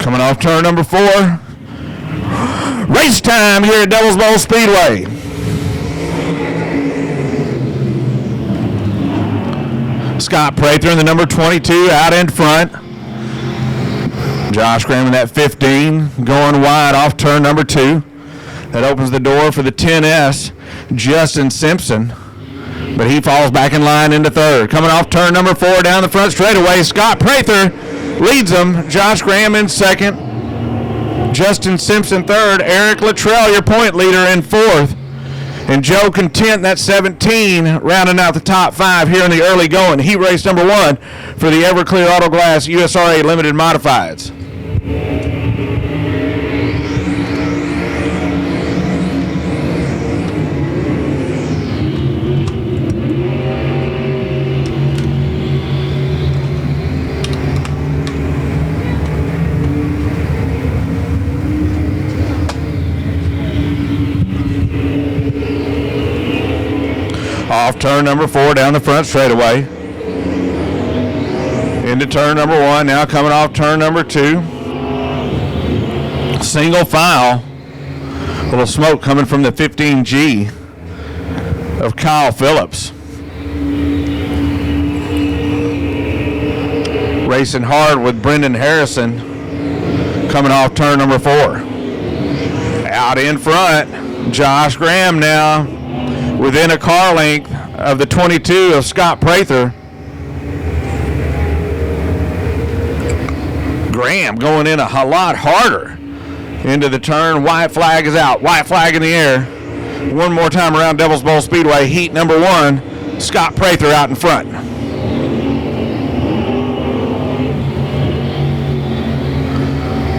Coming off turn number 4. Race time here at Devil's Bowl Speedway. Scott Prather in the number 22 out in front. Josh Graham in that 15 going wide off turn number 2. That opens the door for the 10S, Justin Simpson. But he falls back in line into third. Coming off turn number 4 down the front straightaway, Scott Prather leads them. Josh Graham in second. Justin Simpson third. Eric Luttrell, your point leader, in fourth. And Joe Content, that 17, rounding out the top 5 here in the early going. Heat race number 1 for the Everclear Auto Glass USRA Limited Modifieds. Off turn number 4 down the front straightaway. Into turn number 1. Now coming off turn number 2. Single file. A little smoke coming from the 15G of Kyle Phillips. Racing hard with Brendan Harrison coming off turn number 4. Out in front, Josh Graham now within a car length of the 22 of Scott Prather. Graham going in a lot harder into the turn. White flag is out. White flag in the air. One more time around Devil's Bowl Speedway. Heat number 1, Scott Prather out in front.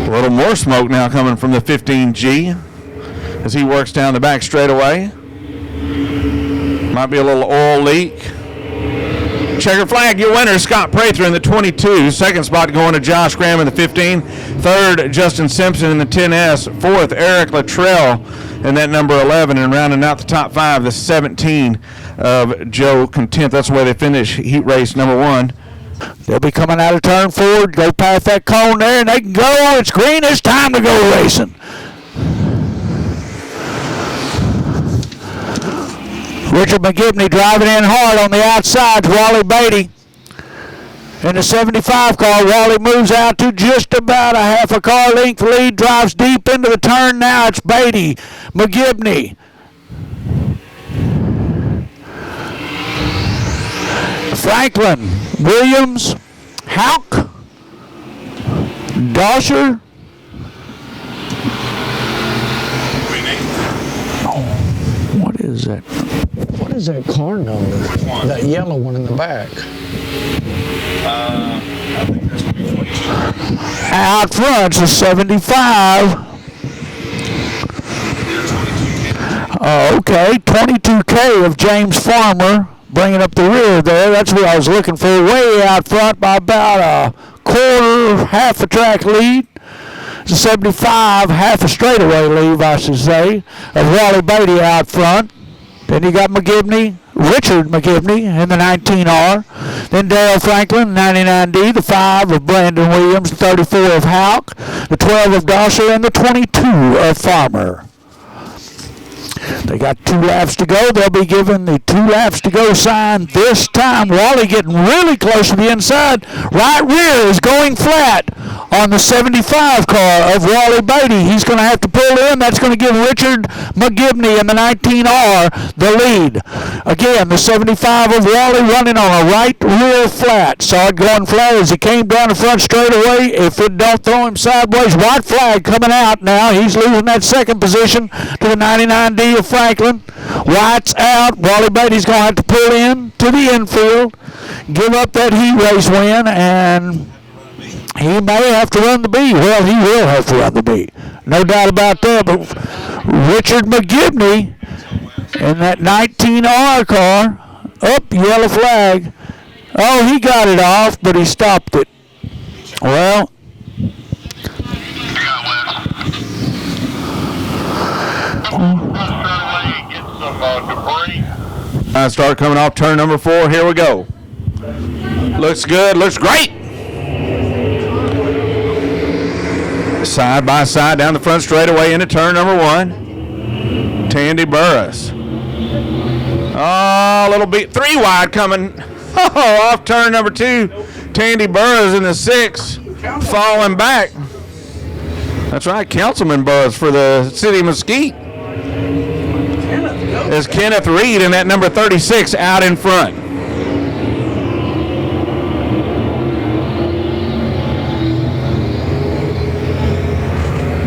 A little more smoke now coming from the 15G as he works down the back straightaway. Might be a little oil leak. Checker flag, your winner, Scott Prather in the 22. Second spot going to Josh Graham in the 15. Third, Justin Simpson in the 10S. Fourth, Eric Luttrell in that number 11. And rounding out the top 5, the 17 of Joe Content. That's where they finish heat race number 1. They'll be coming out of turn 4, go past that cone there, and they can go. It's green. It's time to go racing. Richard McGibney driving in hard on the outside. Wally Beatty in the 75 car. Wally moves out to just about a half a car length lead. Drives deep into the turn now. It's Beatty, McGibney. Franklin, Williams, Hauk, Dosher. What is that? What is that car number? Which one? That yellow one in the back. I think that's going to be 22. Out front's a 75. Okay, 22K of James Farmer bringing up the rear there. That's what I was looking for. Way out front by about a quarter, half a track lead. It's a 75, half a straightaway lead, I should say, of Wally Beatty out front. Then you got McGibney, Richard McGibney in the 19R. Then Darrell Franklin, 99D, the 5 of Brandon Williams, the 34 of Hauk, the 12 of Dosher, and the 22 of Farmer. They got 2 laps to go. They'll be given the 2 laps to go sign this time. Wally getting really close to the inside. Right rear is going flat on the 75 car of Wally Beatty. He's going to have to pull in. That's going to give Richard McGibney in the 19R the lead. Again, the 75 of Wally running on a right rear flat. Saw it going flat as he came down the front straightaway. If it don't throw him sideways, white flag coming out now. He's losing that second position to the 99D of Franklin. White's out. Wally Beatty's going to have to pull in to the infield, give up that heat race win, and he may have to run the B. Well, he will have to run the B. No doubt about that. But Richard McGibney in that 19R car, up, yellow flag. Oh, he got it off, but he stopped it. Well, I start coming off turn number 4. Here we go. Looks good. Looks great. Side by side down the front straightaway into turn number 1. Tandy Burris. Oh, a little bit 3 wide coming. Oh, off turn number 2. Tandy Burris in the 6, falling back. That's right, Councilman Burris for the City of Mesquite. Is Kenneth Reed in that number 36 out in front.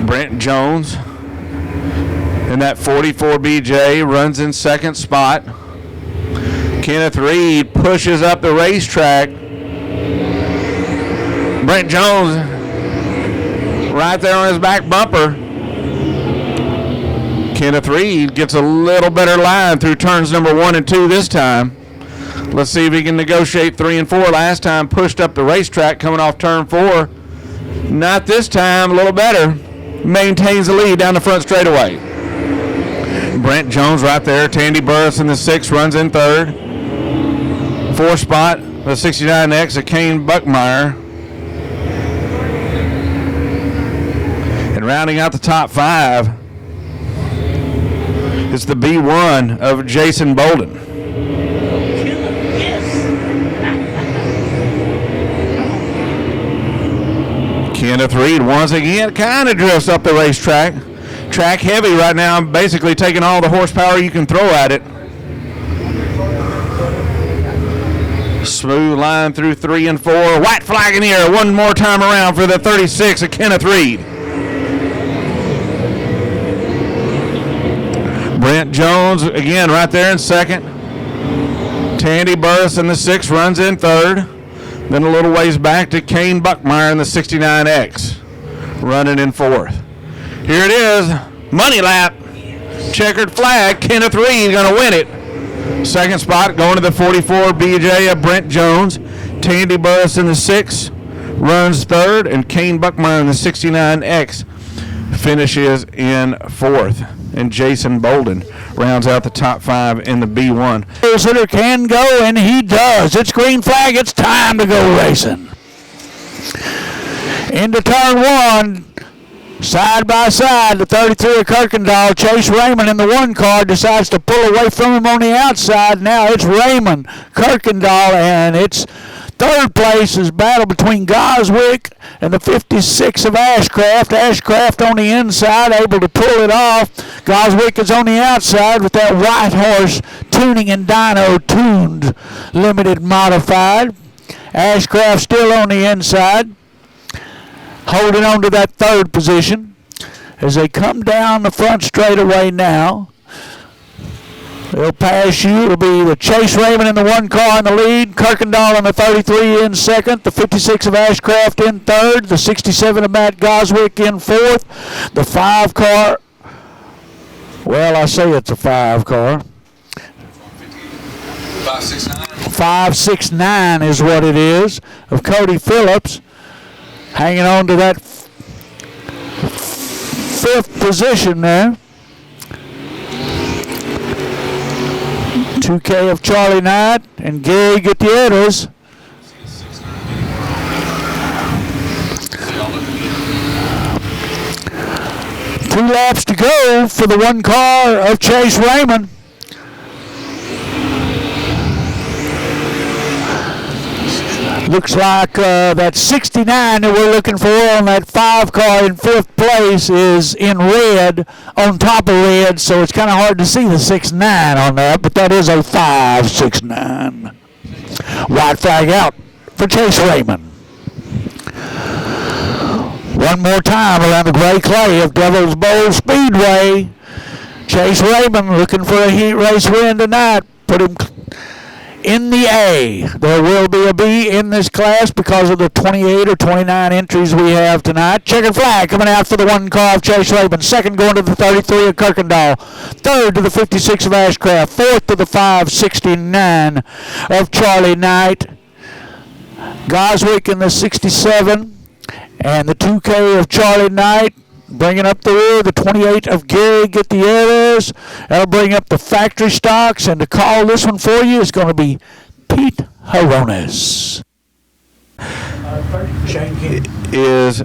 Brent Jones in that 44 BJ runs in second spot. Kenneth Reed pushes up the racetrack. Brent Jones right there on his back bumper. Kenneth Reed gets a little better line through turns number 1 and 2 this time. Let's see if he can negotiate 3 and 4. Last time pushed up the racetrack coming off turn 4. Not this time, a little better. Maintains the lead down the front straightaway. Brent Jones right there. Tandy Burris in the 6 runs in third. 4th spot, the 69X of Kane Buckmeyer. And rounding out the top 5, it's the B1 of Jason Bolden. Kenneth Reed once again kind of drifts up the racetrack. Track heavy right now, basically taking all the horsepower you can throw at it. Smooth line through 3 and 4. White flag in the air one more time around for the 36 of Kenneth Reed. Brent Jones again right there in second. Tandy Burris in the 6 runs in third. Then a little ways back to Kane Buckmeyer in the 69X running in 4th. Here it is, money lap, checkered flag. Kenneth Reed going to win it. Second spot going to the 44 BJ of Brent Jones. Tandy Burris in the 6 runs third, and Kane Buckmeyer in the 69X finishes in 4th. And Jason Bolden rounds out the top 5 in the B1. Hitter can go, and he does. It's green flag. It's time to go racing. Into turn 1. Side by side, the 33 of Kirkendall, Chase Raymond in the 1 car decides to pull away from him on the outside. Now it's Raymond, Kirkendall, and it's third place is battle between Goswick and the 56 of Ashcraft. Ashcraft on the inside, able to pull it off. Goswick is on the outside with that White Horse Tuning and Dyno tuned limited modified. Ashcraft still on the inside, holding on to that third position as they come down the front straightaway now. They'll pass you. It'll be the Chase Raymond in the 1 car in the lead, Kirkendall in the 33 in second, the 56 of Ashcraft in third, the 67 of Matt Goswick in 4th, the 5 car, well, I say it's a 5 car. 569 is what it is, of Cody Phillips, hanging on to that 5th position there. 2K of Charlie Knight and Gary Gutierrez. Two laps to go for the 1 car of Chase Raymond. Looks like that 69 that we're looking for on that 5 car in 5th place is in red, on top of red, so it's kind of hard to see the 69 on that, but that is a 569. White flag out for Chase Raymond. One more time around the gray clay of Devil's Bowl Speedway. Chase Raymond looking for a heat race win tonight. Put him in the A. There will be a B in this class because of the 28 or 29 entries we have tonight. Checkered flag coming out for the 1 car of Chase Raymond. Second going to the 33 of Kirkendall. Third to the 56 of Ashcraft. Fourth to the 569 of Charlie Knight. Goswick in the 67. And the 2K of Charlie Knight. Bringing up the rear, the 28 of Gary Gutierrez. That'll bring up the factory stocks. And to call this one for you is going to be Pete Harones. Is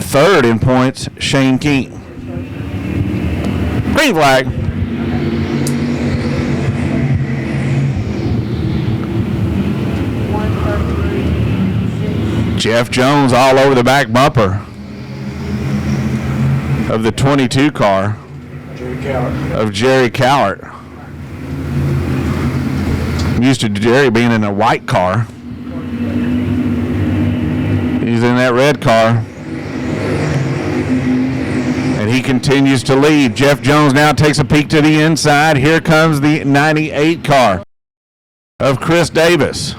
third in points, Shane King. Green flag. Jeff Jones all over the back bumper of the 22 car of Jerry Cowart. I'm used to Jerry being in a white car. He's in that red car. And he continues to lead. Jeff Jones now takes a peek to the inside. Here comes the 98 car of Chris Davis.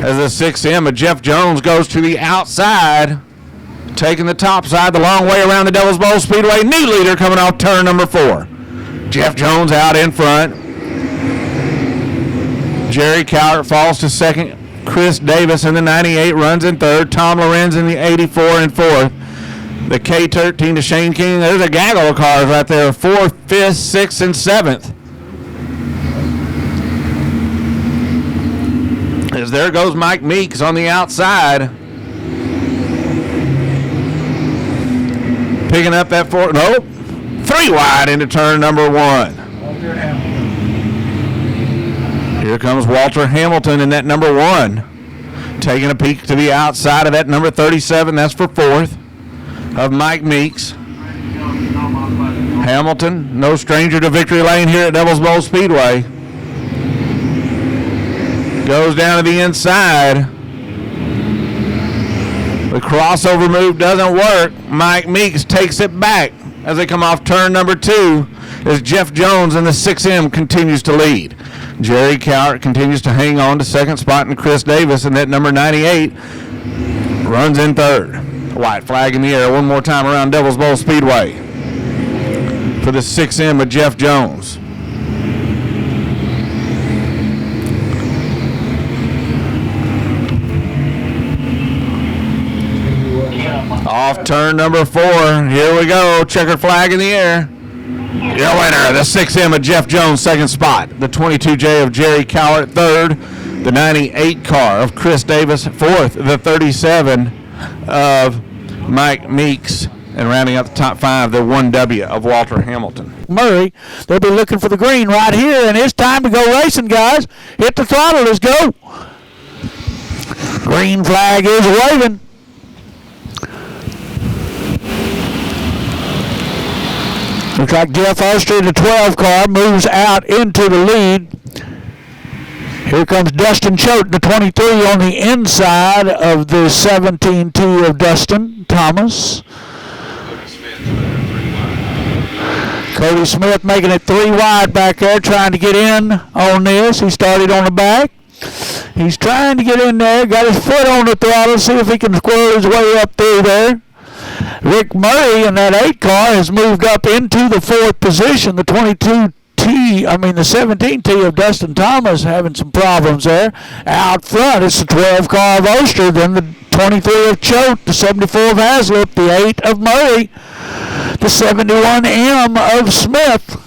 As the 6M of Jeff Jones goes to the outside, taking the top side the long way around the Devil's Bowl Speedway. New leader coming off turn number 4. Jeff Jones out in front. Jerry Cowart falls to second. Chris Davis in the 98 runs in third. Tom Lorenz in the 84 in fourth. The K13 to Shane King. There's a gaggle of cars right there. 4th, 5th, 6th, and 7th. As there goes Mike Meeks on the outside. Picking up that 4. Nope. 3 wide into turn number 1. Here comes Walter Hamilton in that number 1. Taking a peek to the outside of that number 37. That's for 4th of Mike Meeks. Hamilton, no stranger to victory lane here at Devil's Bowl Speedway. Goes down to the inside. The crossover move doesn't work. Mike Meeks takes it back as they come off turn number 2 as Jeff Jones in the 6M continues to lead. Jerry Cowart continues to hang on to second spot, and Chris Davis in that number 98 runs in third. White flag in the air one more time around Devil's Bowl Speedway for the 6M of Jeff Jones. Off turn number 4. Here we go. Checkered flag in the air. Your winner, the 6M of Jeff Jones, second spot. The 22J of Jerry Cowart, third. The 98 car of Chris Davis, fourth. The 37 of Mike Meeks. And rounding out the top 5, the 1W of Walter Hamilton. Murray, they'll be looking for the green right here, and it's time to go racing, guys. Hit the throttle. Let's go. Green flag is waving. Looks like Jeff Oster, the 12 car, moves out into the lead. Here comes Dustin Choate, the 23 on the inside of the 17T of Dustin Thomas. Cody Smith making it 3 wide back there, trying to get in on this. He started on the back. He's trying to get in there, got his foot on the throttle, see if he can squirrel his way up through there. Rick Murray in that 8 car has moved up into the 4th position. The 17T of Dustin Thomas having some problems there. Out front, it's the 12 car of Oster, then the 23 of Choate, the 74 of Haslip, the 8 of Murray, the 71M of Smith,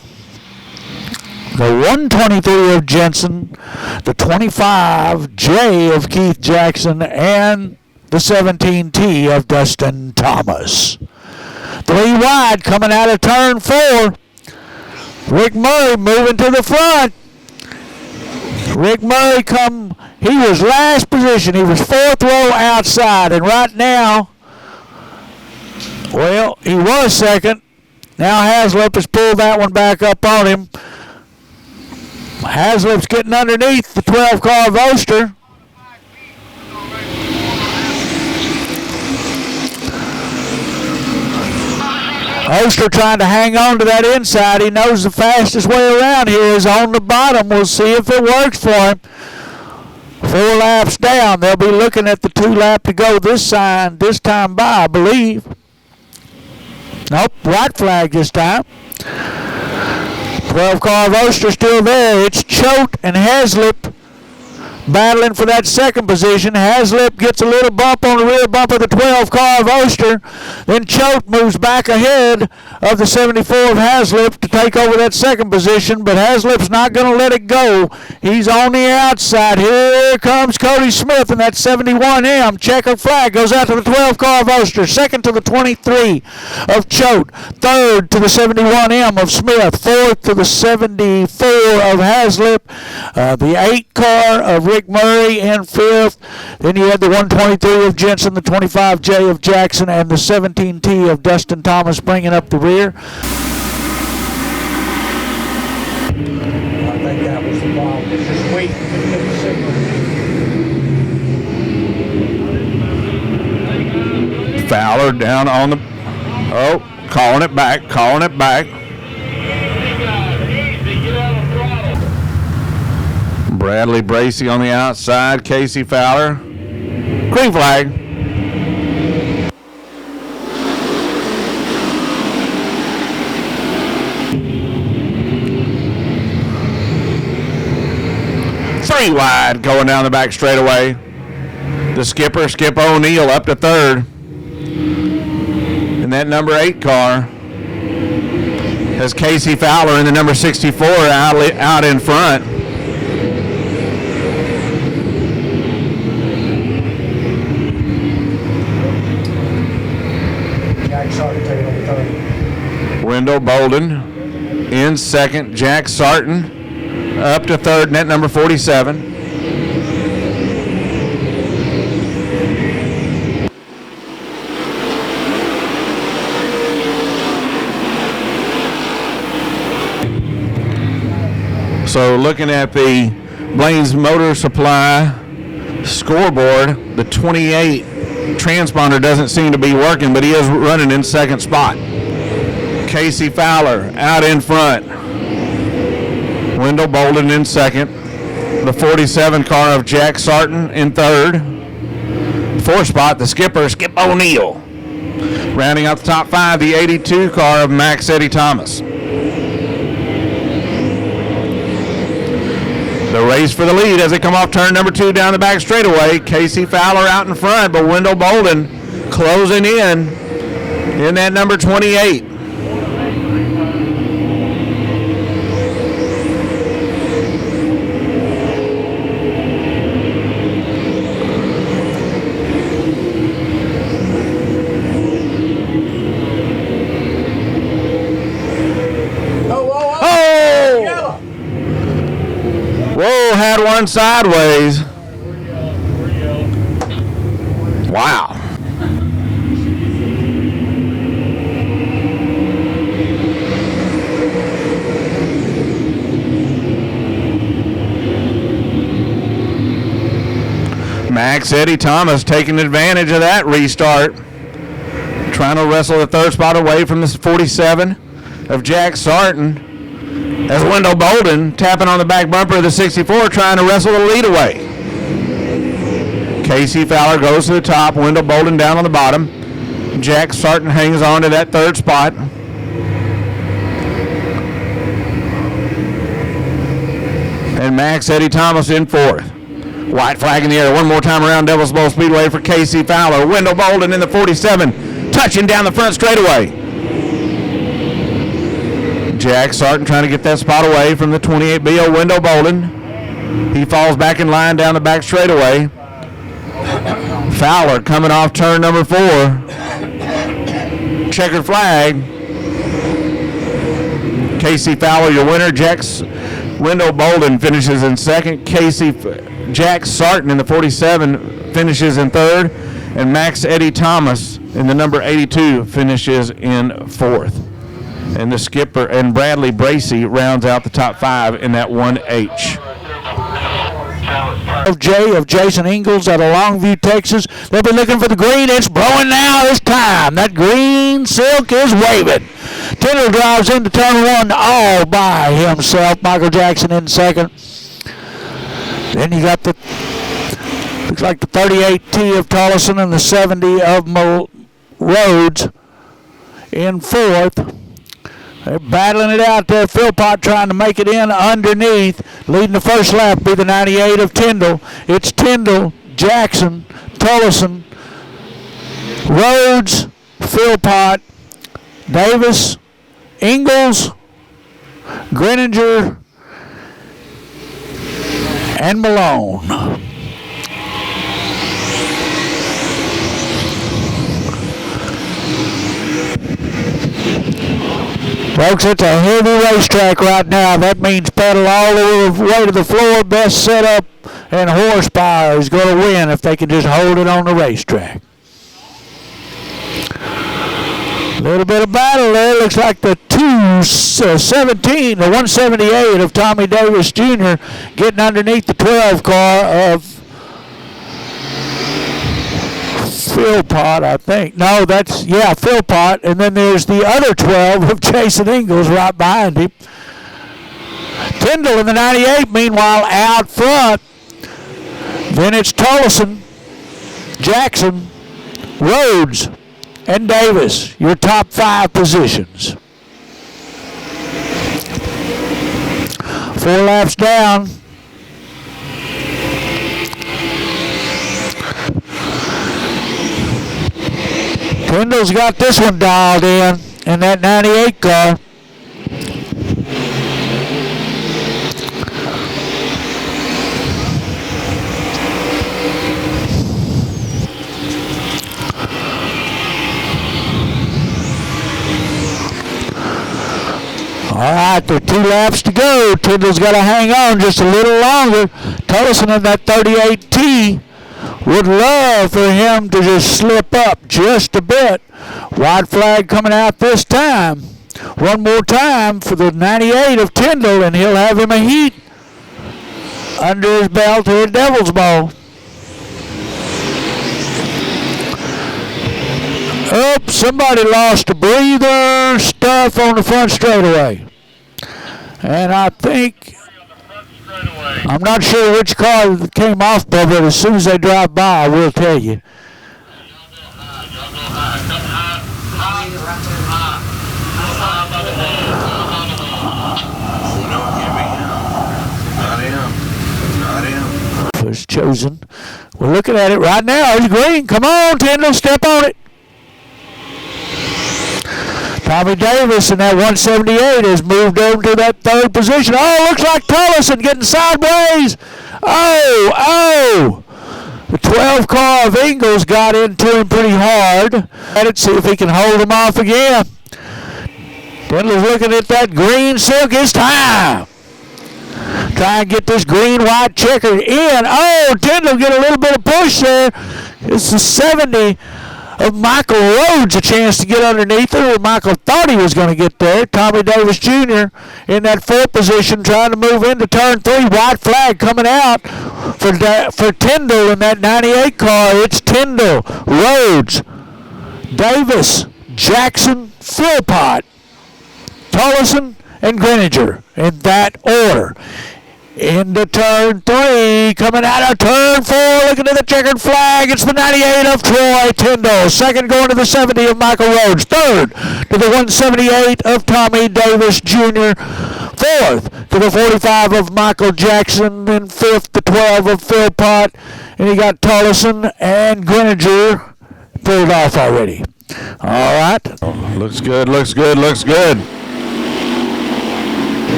the 123 of Jensen, the 25J of Keith Jackson, and the 17T of Dustin Thomas. 3 wide coming out of turn 4. Rick Murray moving to the front. Rick Murray he was last position. He was 4th row outside, and right now, well, he was second. Now Haslip has pulled that one back up on him. Haslip's getting underneath the 12 car of Oster. Oster trying to hang on to that inside. He knows the fastest way around here is on the bottom. We'll see if it works for him. 4 laps down. They'll be looking at the 2 lap to go this time by, I believe. Nope, white flag this time. 12 car of Oster still there. It's Choate and Haslip battling for that second position. Haslip gets a little bump on the rear bumper of the 12 car of Oster. Then Choate moves back ahead of the 74 of Haslip to take over that second position, but Haslip's not going to let it go. He's on the outside. Here comes Cody Smith in that 71M. Checkered flag goes out to the 12 car of Oster. Second to the 23 of Choate. Third to the 71M of Smith. Fourth to the 74 of Haslip. The 8 car of Rick Murray in fifth. Then you had the 123 of Jensen, the 25J of Jackson, and the 17T of Dustin Thomas bringing up the rear. I think that was the problem. Just wait to get the signal. Fowler down on the, calling it back. Bradley Bracey on the outside, Casey Fowler. Green flag. Three wide going down the back straightaway. The skipper, Skip O'Neill, up to third. And that number 8 car has Casey Fowler in the number 64 out in front. Jack Sarton taking over third. Wendell Bolden in second. Jack Sarton up to third, net number 47. So looking at the Blaine's Motor Supply scoreboard, the 28 transponder doesn't seem to be working, but he is running in second spot. Casey Fowler out in front. Wendell Bolden in second. The 47 car of Jack Sarton in third. Fourth spot, the skipper, Skip O'Neill. Rounding out the top 5, the 82 car of Max Eddie Thomas. The race for the lead as they come off turn number 2 down the back straightaway. Casey Fowler out in front, but Wendell Bolden closing in that number 28. Whoa, had one sideways. Wow. Max Eddie Thomas taking advantage of that restart. Trying to wrestle the third spot away from the 47 of Jack Sarton. As Wendell Bolden tapping on the back bumper of the 64, trying to wrestle the lead away. Casey Fowler goes to the top, Wendell Bolden down on the bottom. Jack Sarton hangs on to that third spot. And Max Eddie Thomas in fourth. White flag in the air one more time around Devil's Bowl Speedway for Casey Fowler. Wendell Bolden in the 47, touching down the front straightaway. Jack Sarton trying to get that spot away from the 28B of Wendell Bolden. He falls back in line down the back straightaway. Fowler coming off turn number 4. Checkered flag. Casey Fowler, your winner. Wendell Bolden finishes in second. Jack Sarton in the 47 finishes in third. And Max Eddie Thomas in the number 82 finishes in fourth. And the skipper and Bradley Bracey rounds out the top 5 in that 1H. Of Jason Ingalls out of Longview, Texas. They'll be looking for the green. It's blowing now this time. That green silk is waving. Tiller drives into turn 1 all by himself. Michael Jackson in second. Then you got looks like the 38T of Tollison and the 70 of Rhodes in fourth. They're battling it out there. Philpott trying to make it in underneath. Leading the first lap be the 98 of Tyndall. It's Tyndall, Jackson, Tullison, Rhodes, Philpott, Davis, Ingalls, Greninger, and Malone. Folks, it's a heavy racetrack right now. That means pedal all the way to the floor. Best setup and horsepower is going to win if they can just hold it on the racetrack. A little bit of battle there. Looks like the 217, the 178 of Tommy Davis Jr. getting underneath the 12 car of Philpott, I think. No, that's, yeah, Philpott. And then there's the other 12 of Jason Ingalls right behind him. Tyndall in the 98, meanwhile, out front. Then it's Tullison, Jackson, Rhodes, and Davis, your top 5 positions. 4 laps down. Tyndall's got this one dialed in that 98 car. All right, there are 2 laps to go. Tyndall's got to hang on just a little longer. Tullison in that 38T would love for him to just slip up just a bit. White flag coming out this time. One more time for the 98 of Tyndall, and he'll have him a heat under his belt here at Devil's Bowl. Oh, somebody lost a breather stuff on the front straightaway. And I think, I'm not sure which car came off, but as soon as they drive by, I will tell you. Was chosen. We're looking at it right now. It's green. Come on, Tyndall, step on it. Tommy Davis in that 178 has moved over to that 3rd position. Oh, looks like Tullison getting sideways. Oh. The 12 car of Ingalls got into him pretty hard. Let's see if he can hold him off again. Tyndall's looking at that green silk. It's time. Try and get this green-white checker in. Oh, Tyndall get a little bit of push there. It's the 70 of Michael Rhodes a chance to get underneath her. Michael thought he was going to get there. Tommy Davis Jr. in that 4th position trying to move into turn 3. White flag coming out for Tyndall in that 98 car. It's Tyndall, Rhodes, Davis, Jackson, Philpott, Tullison, and Greninger in that order. Into turn 3, coming out of turn 4, looking at the checkered flag. It's the 98 of Troy Tyndall. 2nd going to the 70 of Michael Rhodes. 3rd to the 178 of Tommy Davis Jr. 4th to the 45 of Michael Jackson. Then 5th to 12 of Philpott. And you got Tullison and Greninger pulled off already. All right. Looks good, looks good, looks good.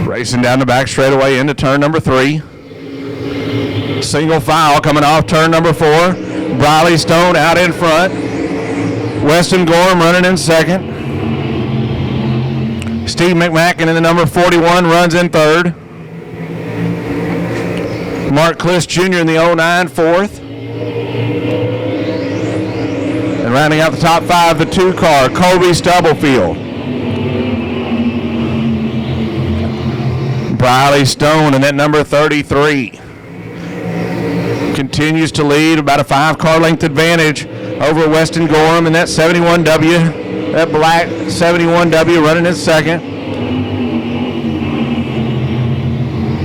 Racing down the back straightaway into turn number 3. Single file coming off turn number 4. Briley Stone out in front. Weston Gorham running in 2nd. Steve McMacken in the number 41 runs in 3rd. Mark Kliss Jr. in the 09 4th. And rounding out the top 5, the 2 car, Colby Stubblefield. Briley Stone in that number 33 continues to lead about a 5-car length advantage over Weston Gorham in that 71W. That black 71W running in second.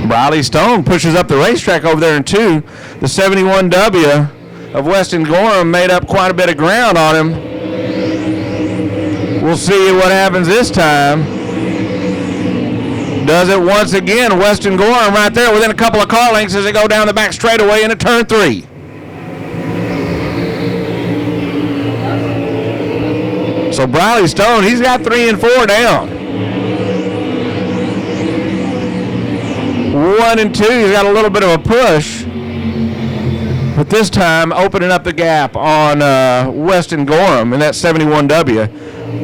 Briley Stone pushes up the racetrack over there in 2. The 71W of Weston Gorham made up quite a bit of ground on him. We'll see what happens this time. Does it once again. Weston Gorham right there within a couple of car lengths as they go down the back straightaway into turn 3. So Briley Stone, he's got 3 and 4 down. 1 and 2, he's got a little bit of a push. But this time opening up the gap on Weston Gorham in that 71W.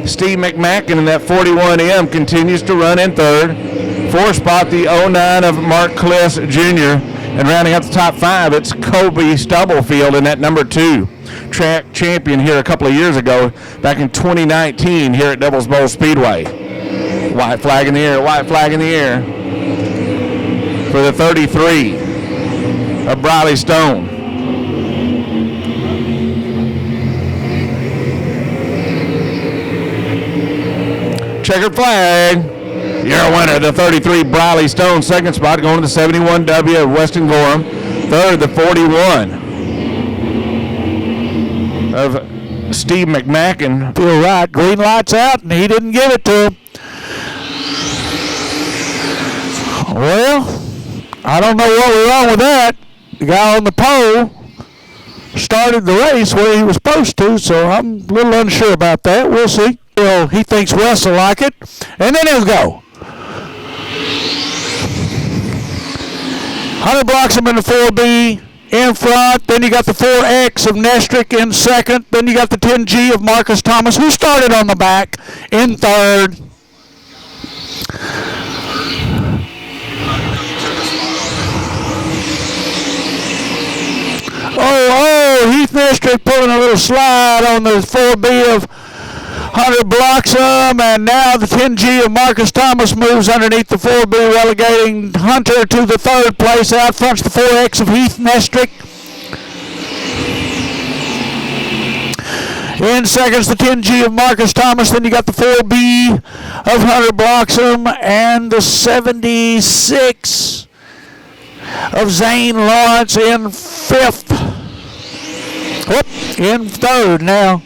Steve McMacken in that 41M continues to run in 3rd. 4th spot, the 09 of Mark Kliss Jr. And rounding out the top 5, it's Kobe Stubblefield in that number 2. Track champion here a couple of years ago, back in 2019 here at Devil's Bowl Speedway. White flag in the air, white flag in the air for the 33 of Briley Stone. Checkered flag. Your winner, the 33 Briley Stone. 2nd spot going to the 71W of Weston Gorham. 3rd, the 41 of Steve McMacken. Feel right. Green light's out, and he didn't give it to him. Well, I don't know what was wrong with that. The guy on the pole started the race where he was supposed to, so I'm a little unsure about that. We'll see. Well, he thinks Wes will like it, and then he'll go. Hunter blocks him in the 4B in front. Then you got the 4X of Nestrick in 2nd. Then you got the 10G of Marcus Thomas, who started on the back in 3rd. Heath Nestrick pulling a little slide on the 4B of Hunter blocks him, and now the 10G of Marcus Thomas moves underneath the 4B, relegating Hunter to the 3rd place. Out front's the 4X of Heath Nestrick. In 2nd's the 10G of Marcus Thomas. Then you got the 4B of Hunter blocks him, and the 76 of Zane Lawrence in 5th. In 3rd now.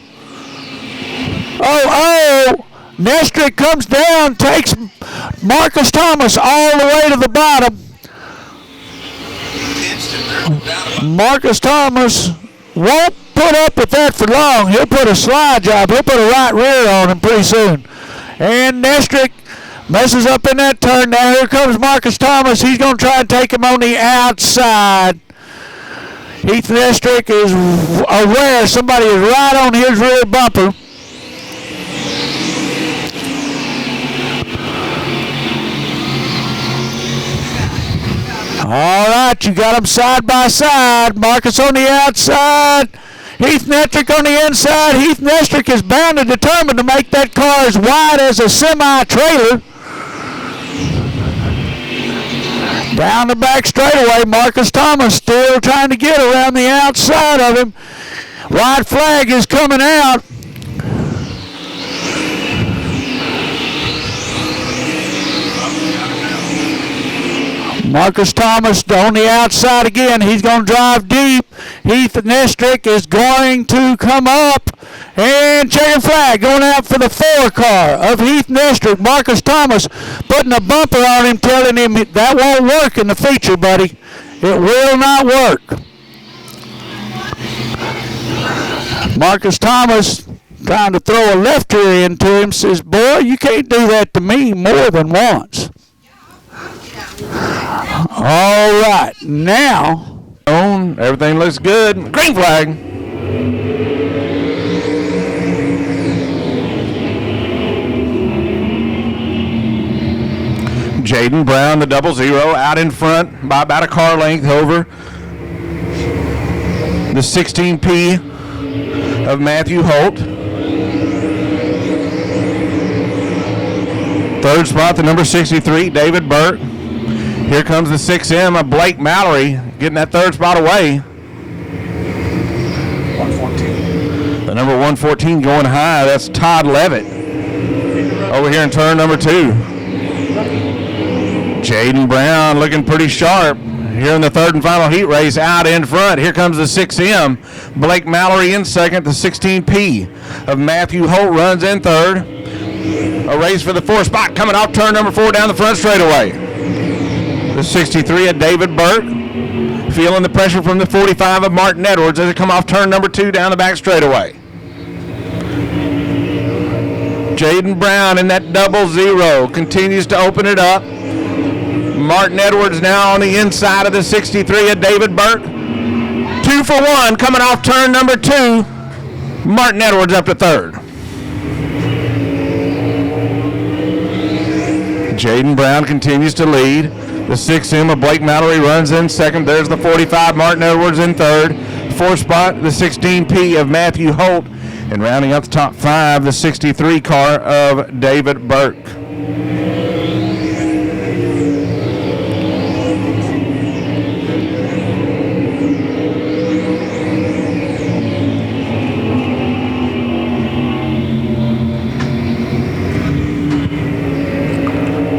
Nestrick comes down, takes Marcus Thomas all the way to the bottom. Marcus Thomas won't put up with that for long. He'll put a slide job. He'll put a right rear on him pretty soon. And Nestrick messes up in that turn. Now here comes Marcus Thomas. He's going to try and take him on the outside. Heath Nestrick is aware somebody is right on his rear bumper. All right, you got them side by side. Marcus on the outside. Heath Nestrick on the inside. Heath Nestrick is bound and determined to make that car as wide as a semi-trailer. Down the back straightaway, Marcus Thomas still trying to get around the outside of him. White flag is coming out. Marcus Thomas on the outside again. He's going to drive deep. Heath Nestrick is going to come up. And checkered flag going out for the 4 car of Heath Nestrick. Marcus Thomas putting a bumper on him, telling him that won't work in the feature, buddy. It will not work. Marcus Thomas trying to throw a left rear into him, says, boy, you can't do that to me more than once. All right, now everything looks good. Green flag. Jaden Brown, the 00, out in front by about a car length over the 16P of Matthew Holt. 3rd spot, the number 63, David Burke. Here comes the 6M of Blake Mallory getting that third spot away. 114. The number 114 going high. That's Todd Levitt over here in turn number 2. Jaden Brown looking pretty sharp here in the third and final heat race out in front. Here comes the 6M. Blake Mallory in second. The 16P of Matthew Holt runs in third. A race for the 4th spot coming off turn number 4 down the front straightaway. The 63 of David Burke feeling the pressure from the 45 of Martin Edwards as they come off turn number 2 down the back straightaway. Jaden Brown in that 00 continues to open it up. Martin Edwards now on the inside of the 63 of David Burke. 2 for 1 coming off turn number 2. Martin Edwards up to third. Jaden Brown continues to lead. The 6M of Blake Mallory runs in second. There's the 45, Martin Edwards in third. 4th spot, the 16P of Matthew Holt. And rounding out the top 5, the 63 car of David Burke.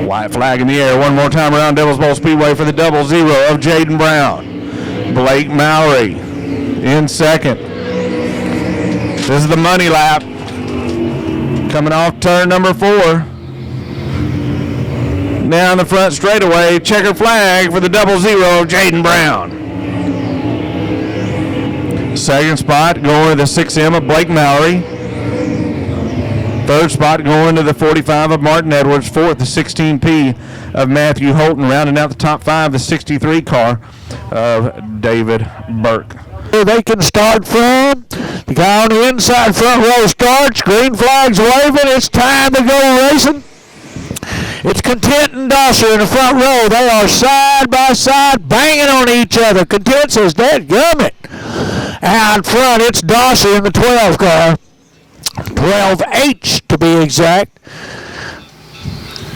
White flag in the air. One more time around Devil's Bowl Speedway for the 00 of Jaden Brown. Blake Mallory in second. This is the money lap. Coming off turn number 4. Down the front straightaway. Checker flag for the 00 of Jaden Brown. Second spot going to the 6M of Blake Mallory. Third spot going to the 45 of Martin Edwards. 4th, the 16P of Matthew Holton. Rounding out the top 5, the 63 car of David Burke. They can start from. The guy on the inside front row starts. Green flag's waving. It's time to go racing. It's Content and Dosser in the front row. They are side by side banging on each other. Content says, "Dadgummit." Out front, it's Dosser in the 12 car. 12H to be exact.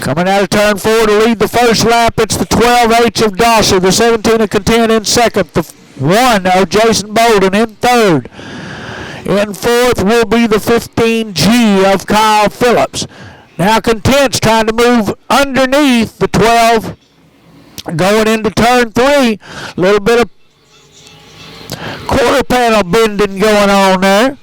Coming out of turn 4 to lead the first lap, it's the 12H of Dosser, the 17 of Content in second, the 1 of Jason Bolden in third. In fourth will be the 15G of Kyle Phillips. Now Content's trying to move underneath the 12 going into turn 3. A little bit of quarter panel bending going on there.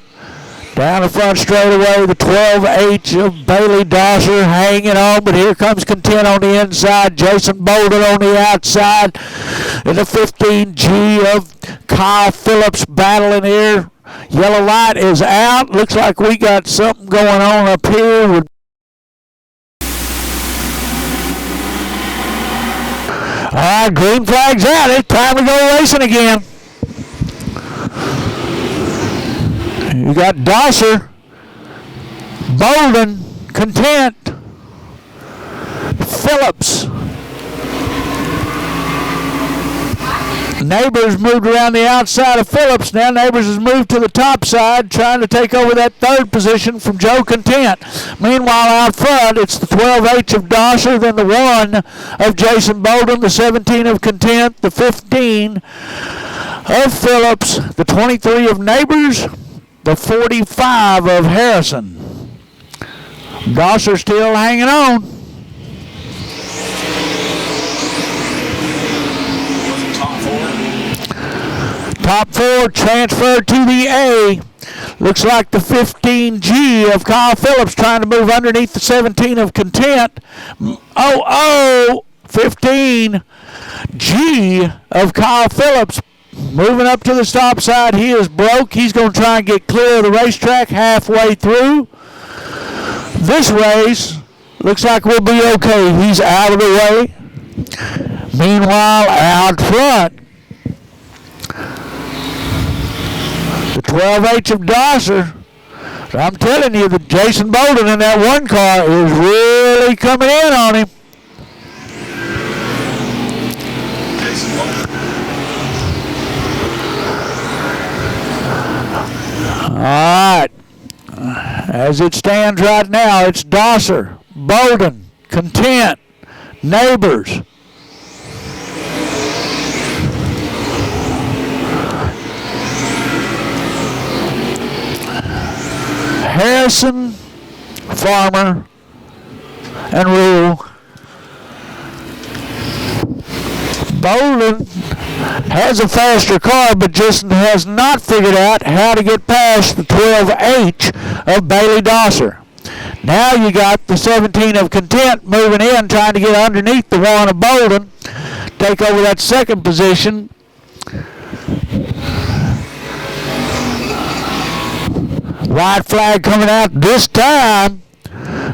Down the front straightaway, the 12H of Bailey Dosser hanging on, but here comes Content on the inside, Jason Bolden on the outside, and the 15G of Kyle Phillips battling here. Yellow light is out. Looks like we got something going on up here. All right, green flag's out. It's time to go racing again. You got Dosser, Bolden, Content, Phillips. Neighbors moved around the outside of Phillips. Now Neighbors has moved to the top side, trying to take over that third position from Joe Content. Meanwhile, out front, it's the 12H of Dosser, then the 1 of Jason Bolden, the 17 of Content, the 15 of Phillips, the 23 of Neighbors, the 45 of Harrison. Dosser still hanging on. Top 4 transferred to the A. Looks like the 15G of Kyle Phillips trying to move underneath the 17 of Content. 15G of Kyle Phillips moving up to the stop side. He is broke. He's going to try and get clear of the racetrack halfway through. This race looks like we'll be okay. He's out of the way. Meanwhile, out front, the 12H of Dosser. I'm telling you that Jason Bolden in that 1 car is really coming in on him. All right. As it stands right now, it's Dosser, Bolden, Content, Neighbors, Harrison, Farmer, and Rule. Bolden has a faster car, but just has not figured out how to get past the 12H of Bailey Dosser. Now you got the 17 of Content moving in, trying to get underneath the 1 of Bolden, take over that second position. White flag coming out this time.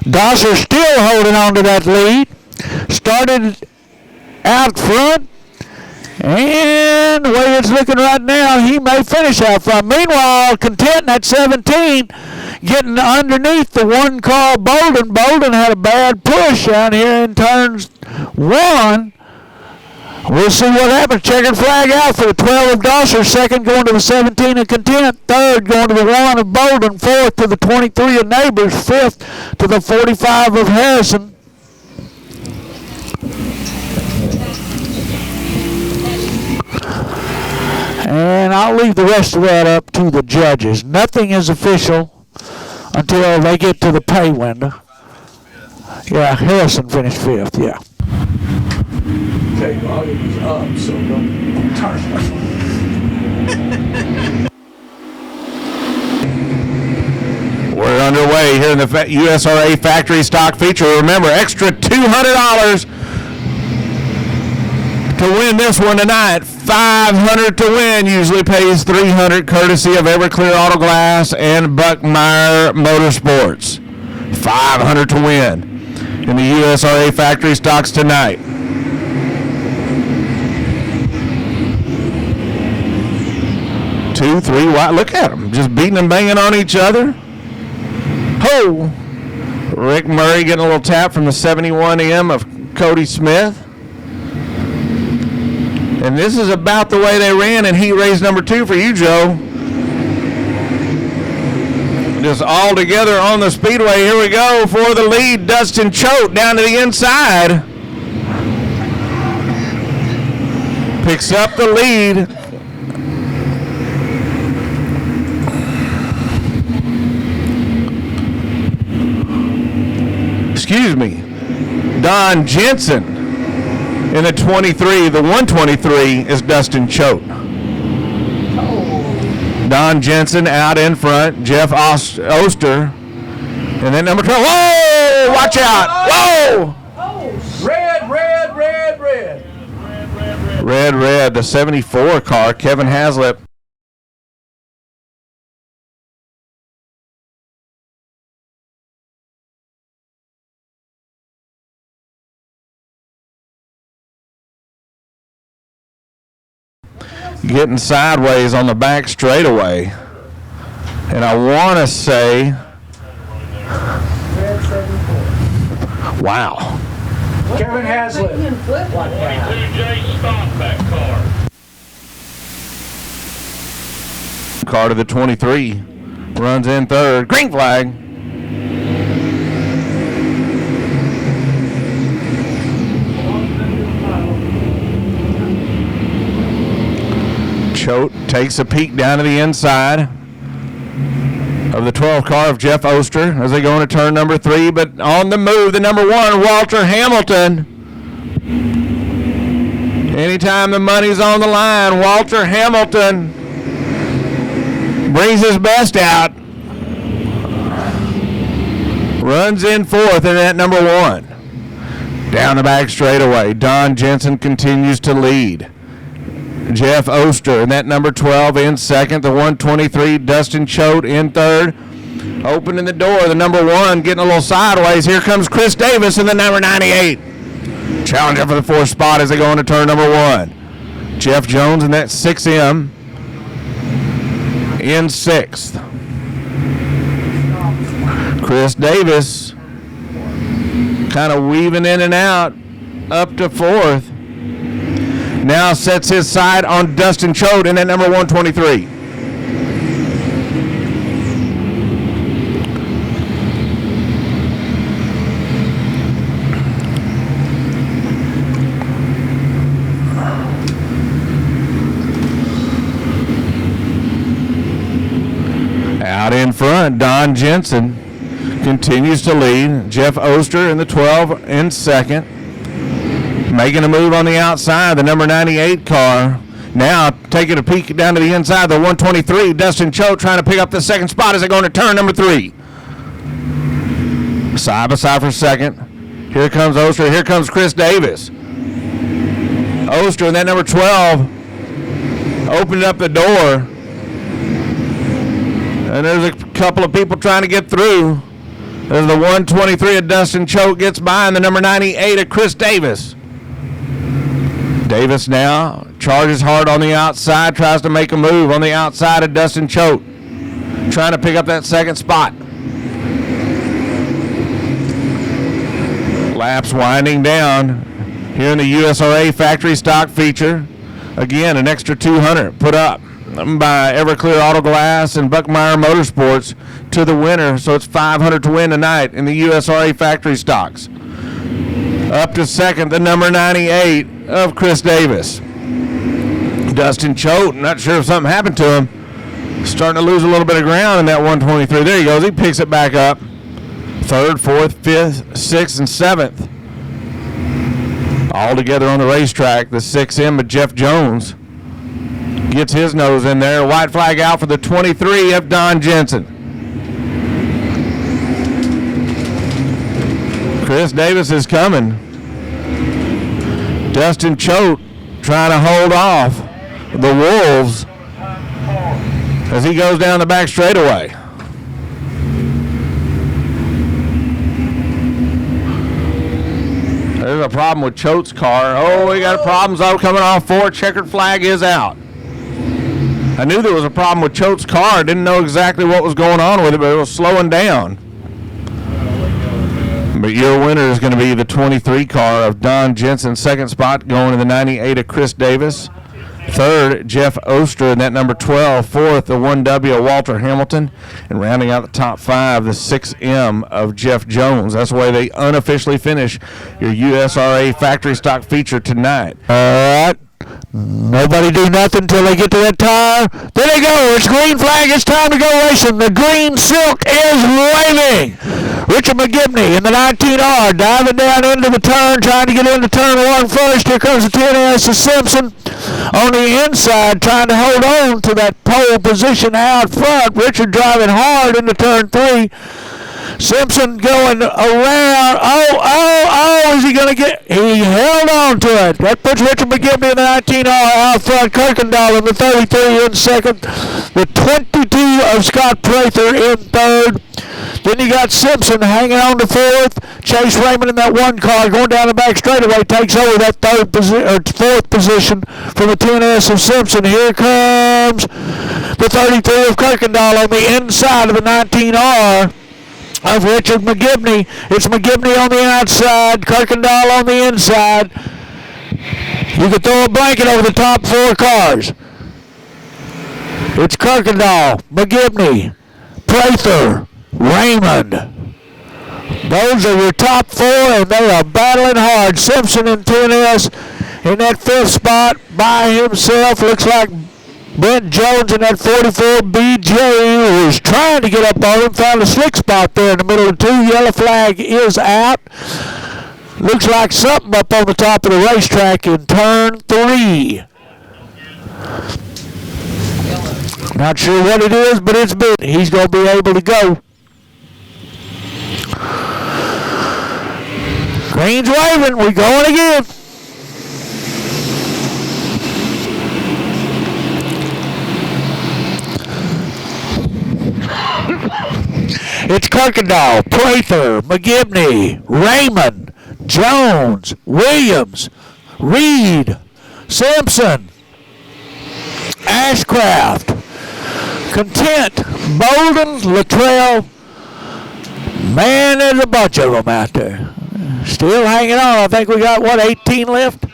Dosser still holding on to that lead. Started out front. And the way it's looking right now, he may finish out front. Meanwhile, Content at 17 getting underneath the 1 car Bolden. Bolden had a bad push down here in turns 1. We'll see what happens. Checkered flag out for the 12 of Dosser. Second going to the 17 of Content. Third going to the 1 of Bolden. Fourth to the 23 of Neighbors. Fifth to the 45 of Harrison. And I'll leave the rest of that up to the judges. Nothing is official until they get to the pay window. Yeah, Harrison finished 5th, yeah. Okay, volume's up, so don't turn it. We're underway here in the USRA Factory Stock Feature. Remember, extra $200 to win this one tonight. $500 to win. Usually pays $300, courtesy of Everclear Auto Glass and Buckmeyer Motorsports. $500 to win in the USRA Factory Stocks tonight. Two, three wide. Look at them, just beating and banging on each other. Ho! Rick Murray getting a little tap from the 71M of Cody Smith. And this is about the way they ran in heat race number 2 for you, Joe. Just all together on the Speedway. Here we go for the lead. Dustin Choate down to the inside. Picks up the lead. Excuse me. Don Jensen in the 23. The 123 is Dustin Choate. Don Jensen out in front. Jeff Oster. And then number 12. Whoa! Watch out! Whoa! Red, red, red, red. Red, red. The 74 car. Kevin Haslip. Getting sideways on the back straightaway. And I want to say, wow. Kevin Haslip. Car to the 23. Runs in third. Green flag. Choate takes a peek down to the inside of the 12 car of Jeff Oster as they go into turn number 3, but on the move, the number 1, Walter Hamilton. Anytime the money's on the line, Walter Hamilton brings his best out. Runs in fourth in that number 1. Down the back straightaway, Don Jensen continues to lead. Jeff Oster in that number 12 in second. The 123, Dustin Choate in third. Opening the door, the number 1 getting a little sideways. Here comes Chris Davis in the number 98. Challenger for the 4th spot as they go into turn number 1. Jeff Jones in that 6M in 6th. Chris Davis kind of weaving in and out up to 4th. Now sets his side on Dustin Choate in that number 123. Out in front, Don Don Jensen continues to lead. Jeff Oster in the 12 in second. Making a move on the outside, the number 98 car. Now taking a peek down to the inside, the 123, Dustin Choate trying to pick up the second spot as they go into turn number 3. Side by side for second. Here comes Oster. Here comes Chris Davis. Oster in that number 12 opened up the door. And there's a couple of people trying to get through. There's the 123 of Dustin Choate gets by, and the number 98 of Chris Davis. Davis now charges hard on the outside, tries to make a move on the outside of Dustin Choate, trying to pick up that second spot. Laps winding down here in the USRA factory stock feature. Again, an extra 200 put up by Everclear Auto Glass and Buckmeyer Motorsports to the winner, so it's 500 to win tonight in the USRA factory stocks. Up to second, the number 98 of Chris Davis. Dustin Choate, not sure if something happened to him, starting to lose a little bit of ground in that 123. There he goes. He picks it back up. Third, fourth, fifth, sixth, and seventh. All together on the racetrack. The 6M of Jeff Jones gets his nose in there. White flag out for the 23 of Don Jensen. Chris Davis is coming. Dustin Choate trying to hold off the Wolves as he goes down the back straightaway. There's a problem with Choate's car. Oh, we got problems coming off 4. Checkered flag is out. I knew there was a problem with Choate's car. Didn't know exactly what was going on with it, but it was slowing down. But your winner is going to be the 23 car of Don Jensen. Second spot going to the 98 of Chris Davis. Third, Jeff Oster in that number 12. Fourth, the 1W of Walter Hamilton. And rounding out the top 5, the 6M of Jeff Jones. That's the way they unofficially finish your USRA factory stock feature tonight. All right. Nobody do nothing until they get to that tire. There they go. It's green flag. It's time to go racing. The green silk is waving. Richard McGibney in the 19R diving down into the turn, trying to get into turn 1 first. Here comes the 10S of Simpson on the inside, trying to hold on to that pole position out front. Richard driving hard into turn 3. Simpson going around. Oh, is he going to get? He held on to it. That puts Richard McGibney in the 19R out front. Kirkendall in the 33 in second. The 22 of Scott Prather in third. Then you got Simpson hanging on to fourth. Chase Raymond in that 1 car going down the back straightaway takes over that fourth position from the 10S of Simpson. Here comes the 33 of Kirkendall on the inside of the 19R of Richard McGibney. It's McGibney on the outside, Kirkendall on the inside. You could throw a blanket over the top 4 cars. It's Kirkendall, McGibney, Prather, Raymond. Those are your top 4, and they are battling hard. Simpson and 10S in that 5th spot by himself. Looks like Brent Jones in that 44 BJ was trying to get up on him, found a slick spot there in the middle of 2. Yellow flag is out. Looks like something up on the top of the racetrack in turn 3. Not sure what it is, but it's big. He's going to be able to go. Green's waving. We're going again. It's Kirkendall, Prather, McGibney, Raymond, Jones, Williams, Reed, Simpson, Ashcraft, Content, Bolden, Luttrell. Man, there's a bunch of them out there. Still hanging on. I think we got, 18 left?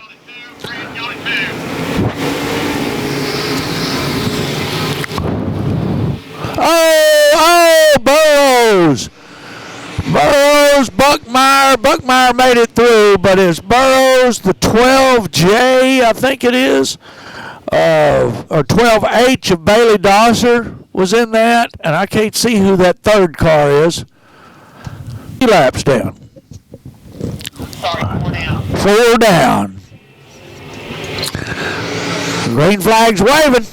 Oh, Burrows. Buckmeyer made it through, but it's Burrows, the 12J, I think it is, or 12H of Bailey Dosser. was in that, and I can't see who that third car is. 3 laps down. Sorry, 4 down. 4 down. Green flag's waving.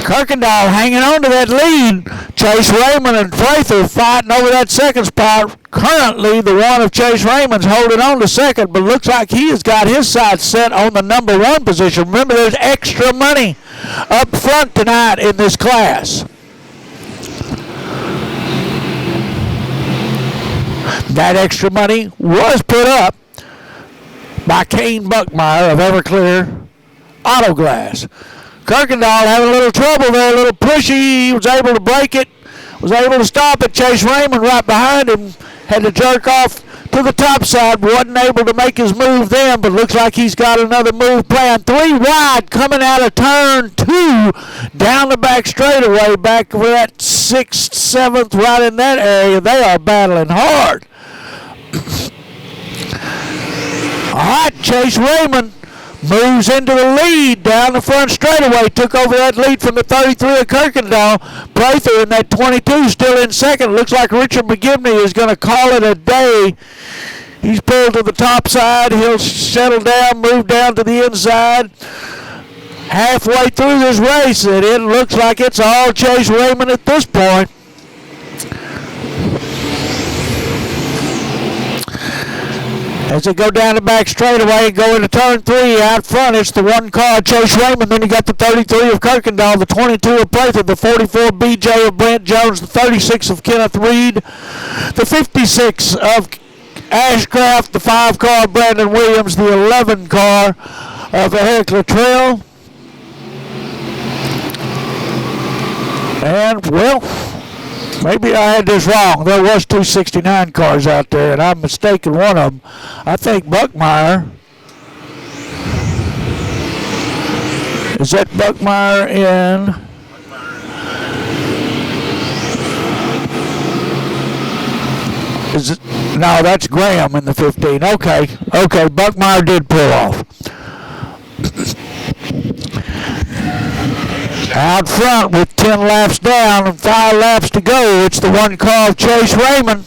Kirkendall hanging on to that lead. Chase Raymond and Prather fighting over that second spot. Currently, the one of Chase Raymond's holding on to second, but looks like he has got his sights set on the number 1 position. Remember, there's extra money up front tonight in this class. That extra money was put up by Kane Buckmeyer of Everclear Auto Glass. Kirkendall having a little trouble there, a little pushy. He was able to break it, was able to stop it. Chase Raymond right behind him had to jerk off to the top side, wasn't able to make his move then, but looks like he's got another move planned. 3 wide coming out of turn 2 down the back straightaway, back for that 6th, 7th, right in that area. They are battling hard. All right, Chase Raymond moves into the lead down the front straightaway. Took over that lead from the 33 of Kirkendall. Prather in that 22 still in second. Looks like Richard McGivney is going to call it a day. He's pulled to the top side. He'll settle down, move down to the inside. Halfway through this race, and it looks like it's all Chase Raymond at this point. As they go down the back straightaway and go into turn 3 out front, it's the 1 car, Chase Raymond. Then you got the 33 of Kirkendall, the 22 of Prather, the 44 BJ of Brent Jones, the 36 of Kenneth Reed, the 56 of Ashcraft, the 5 car Brandon Williams, the 11 car of Eric Luttrell. And, well, maybe I had this wrong. There was 269 cars out there, and I'm mistaken one of them. I think Buckmeyer. Is that Buckmeyer in? Is it? No, that's Graham in the 15. Okay, Buckmeyer did pull off. Out front with 10 laps down and 5 laps to go, it's the 1 car of Chase Raymond.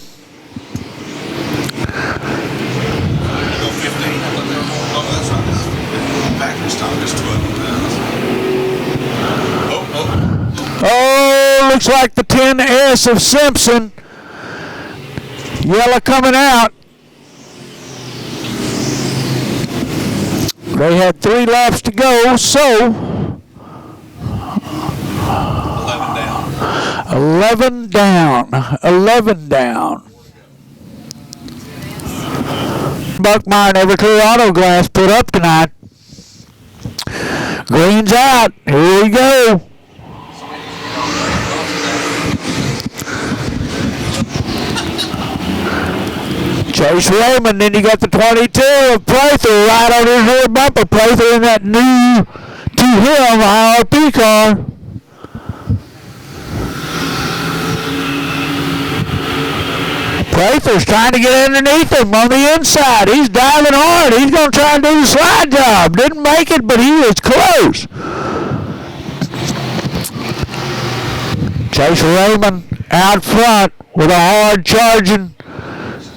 Oh, looks like the 10S of Simpson. Yellow coming out. They had 3 laps to go, so 11 down. Buckmeyer and Everclear Auto Glass put up tonight. Green's out. Here we go. Chase Raymond, then you got the 22 of Prather right on his rear bumper. Prather in that new to him IRP car. Prather's trying to get underneath him on the inside. He's diving hard. He's going to try and do the slide job. Didn't make it, but he was close. Chase Raymond out front with a hard charging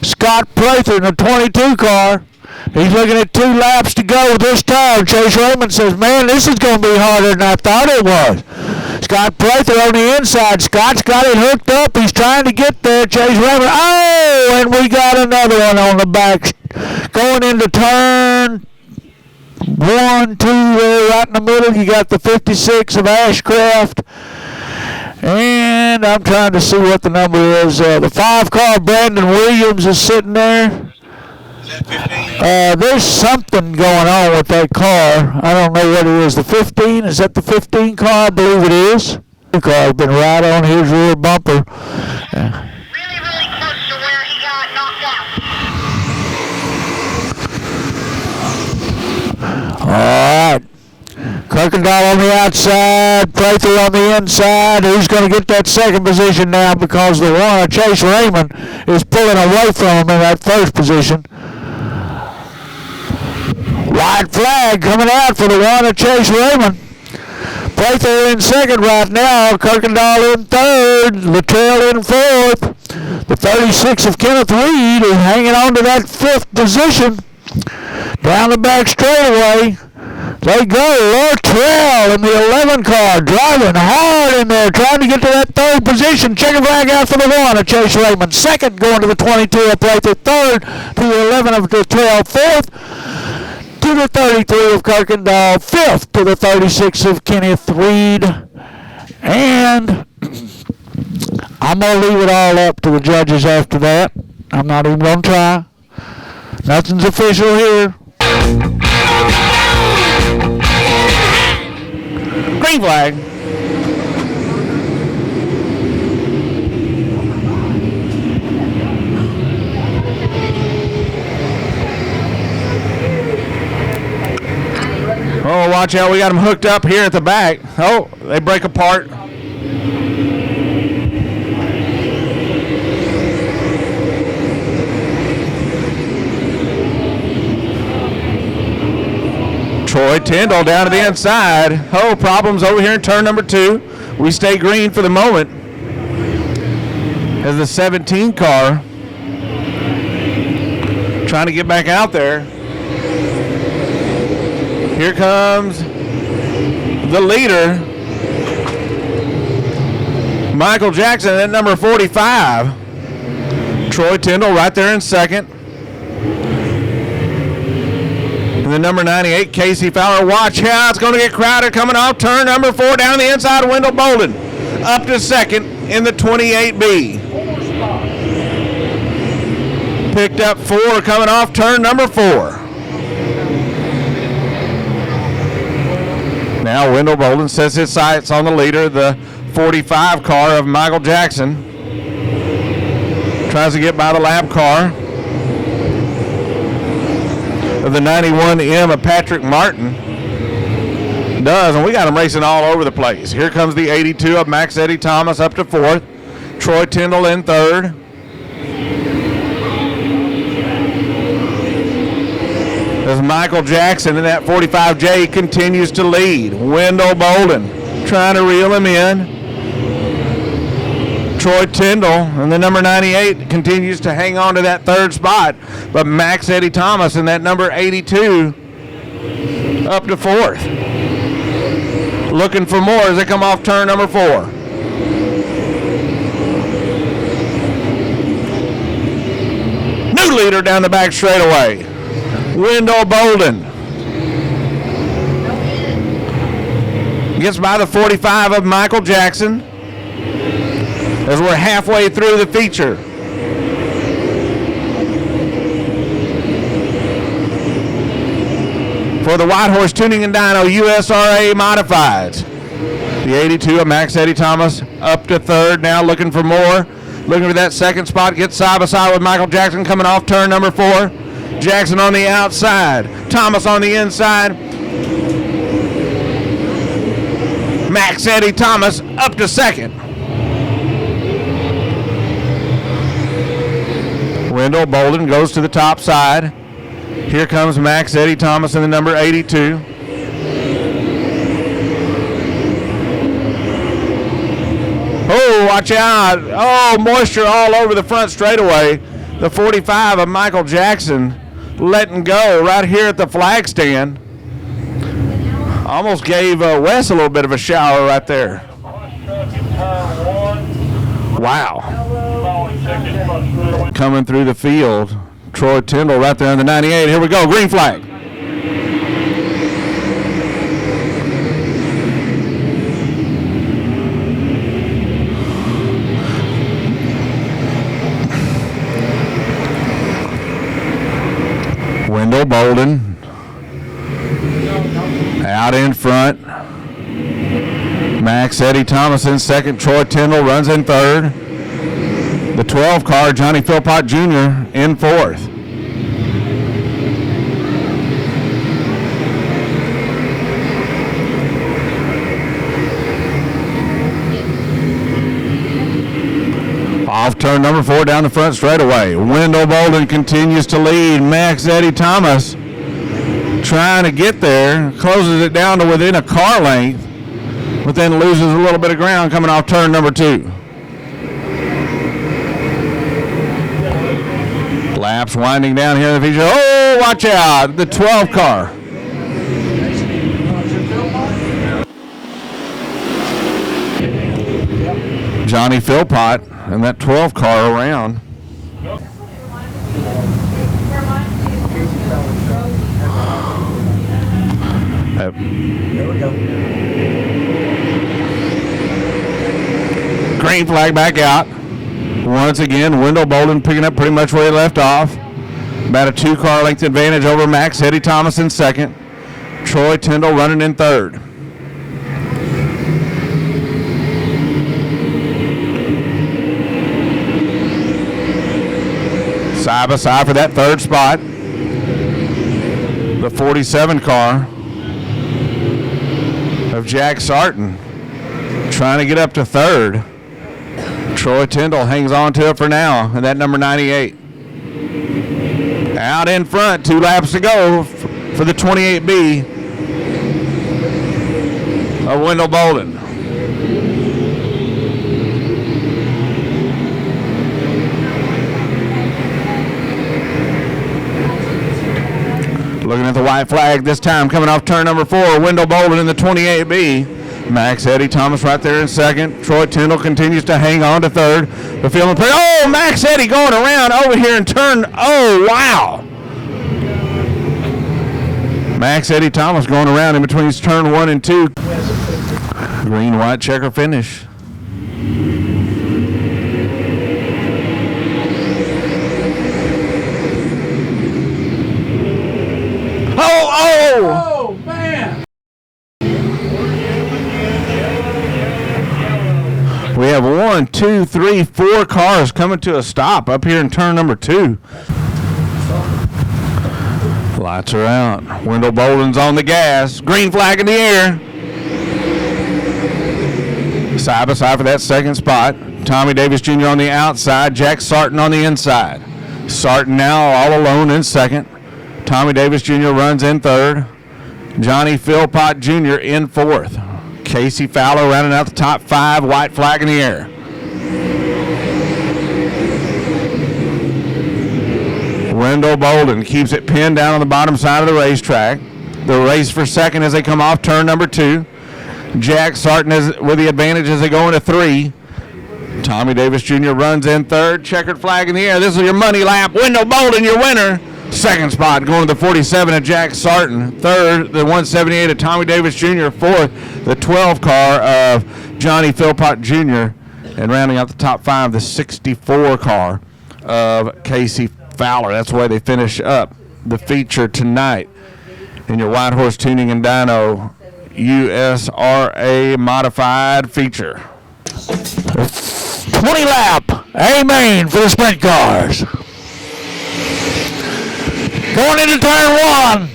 Scott Prather in the 22 car. He's looking at 2 laps to go this time. Chase Raymond says, man, this is going to be harder than I thought it was. Scott Prather on the inside. Scott's got it hooked up. He's trying to get there. Chase Raymond. Oh, and we got another one on the back. Going into turn 1, 2 there right in the middle. You got the 56 of Ashcraft. And I'm trying to see what the number is. The 5 car Brandon Williams is sitting there. There's something going on with that car. I don't know what it is. The 15? Is that the 15 car? I believe it is. The car's been right on his rear bumper. Really, really close to where he got knocked out. All right. Kirkendall on the outside, Prather on the inside. Who's going to get that second position now because the one, Chase Raymond, is pulling away from him in that first position. White flag coming out for the one of Chase Raymond. Prather in second right now. Kirkendall in third. Luttrell in fourth. The 36 of Kenneth Reed is hanging on to that fifth position. Down the back straightaway. They go. Luttrell in the 11 car, driving hard in there, trying to get to that third position. Checkered flag out for the one of Chase Raymond. Second going to the 22 of Prather. Third to the 11 of the 12. Fourth to the 33 of Kirkendall. Fifth to the 36 of Kenneth Reed. And I'm going to leave it all up to the judges after that. I'm not even going to try. Nothing's official here. Green flag. Oh, watch out. We got them hooked up here at the back. Oh, they break apart. Troy Tyndall down to the inside. Oh, problems over here in turn number 2. We stay green for the moment as the 17 car trying to get back out there. Here comes the leader, Michael Jackson at number 45. Troy Tyndall right there in second. And the number 98, Casey Fowler. Watch out, it's going to get crowded coming off turn number 4 down the inside. Wendell Bolden up to second in the 28B. Picked up 4 coming off turn number 4. Now Wendell Bolden sets his sights on the leader, the 45 car of Michael Jackson. Tries to get by the lap car of the 91M of Patrick Martin. Does, and we got him racing all over the place. Here comes the 82 of Max Eddie Thomas up to 4th. Troy Tyndall in 3rd. As Michael Jackson in that 45J continues to lead. Wendell Bolden trying to reel him in. Troy Tyndall and the number 98 continues to hang on to that 3rd spot. But Max Eddie Thomas and that number 82 up to 4th. Looking for more as they come off turn number 4. New leader down the back straightaway. Wendell Bolden gets by the 45 of Michael Jackson as we're halfway through the feature. For the White Horse Tuning and Dyno USRA Modifieds, the 82 of Max Eddie Thomas up to 3rd, now looking for more. Looking for that 2nd spot, gets side by side with Michael Jackson coming off turn number 4. Jackson on the outside, Thomas on the inside. Max Eddie Thomas up to 2nd. Wendell Bolden goes to the top side. Here comes Max Eddie Thomas in the number 82. Oh, watch out. Oh, moisture all over the front straightaway. The 45 of Michael Jackson letting go right here at the flag stand. Almost gave Wes a little bit of a shower right there. Wow. Coming through the field. Troy Tyndall right there on the 98. Here we go. Green flag. Wendell Bolden out in front. Max Eddie Thomas in 2nd. Troy Tyndall runs in 3rd. The 12 car, Johnny Philpott Jr. in 4th. Off turn number 4 down the front straightaway. Wendell Bolden continues to lead. Max Eddie Thomas trying to get there, closes it down to within a car length, but then loses a little bit of ground coming off turn number 2. Laps winding down here in the feature. Oh, watch out, the 12 car. Johnny Philpott and that 12 car around. There we go. Green flag back out. Once again, Wendell Bolden picking up pretty much where he left off. About a 2-car length advantage over Max Eddie Thomas in second. Troy Tyndall running in third. Side by side for that third spot. The 47 car of Jack Sarton trying to get up to third. Troy Tyndall hangs on to it for now, and that number 98. Out in front, 2 laps to go for the 28B of Wendell Bolden. Looking at the white flag this time, coming off turn number 4, Wendell Bolden in the 28B. Max Eddie Thomas right there in second. Troy Tyndall continues to hang on to third. The feeling pretty. Oh, Max Eddie going around over here in turn. Oh, wow. Max Eddie Thomas going around in between turn 1 and 2. Green, white checker finish. Oh, man. We have 1, 2, 3, 4 cars coming to a stop up here in turn number 2. Lights are out. Wendell Bolden's on the gas. Green flag in the air. Side by side for that second spot. Tommy Davis Jr. on the outside. Jack Sarton on the inside. Sarton now all alone in second. Tommy Davis Jr. runs in third. Johnny Philpott Jr. in fourth. Casey Fowler rounding out the top 5. White flag in the air. Wendell Bolden keeps it pinned down on the bottom side of the racetrack. The race for second as they come off turn number 2. Jack Sarton is with the advantage as they go into 3. Tommy Davis Jr. runs in third. Checkered flag in the air. This is your money lap. Wendell Bolden, your winner. Second spot going to the 47 of Jack Sarton. Third, the 178 of Tommy Davis Jr. Fourth, the 12 car of Johnny Philpott Jr. And rounding out the top 5, the 64 car of Casey Fowler. That's the way they finish up the feature tonight in your White Horse Tuning and Dyno USRA modified feature. 20 lap. Amen for the sprint cars. Going into turn 1.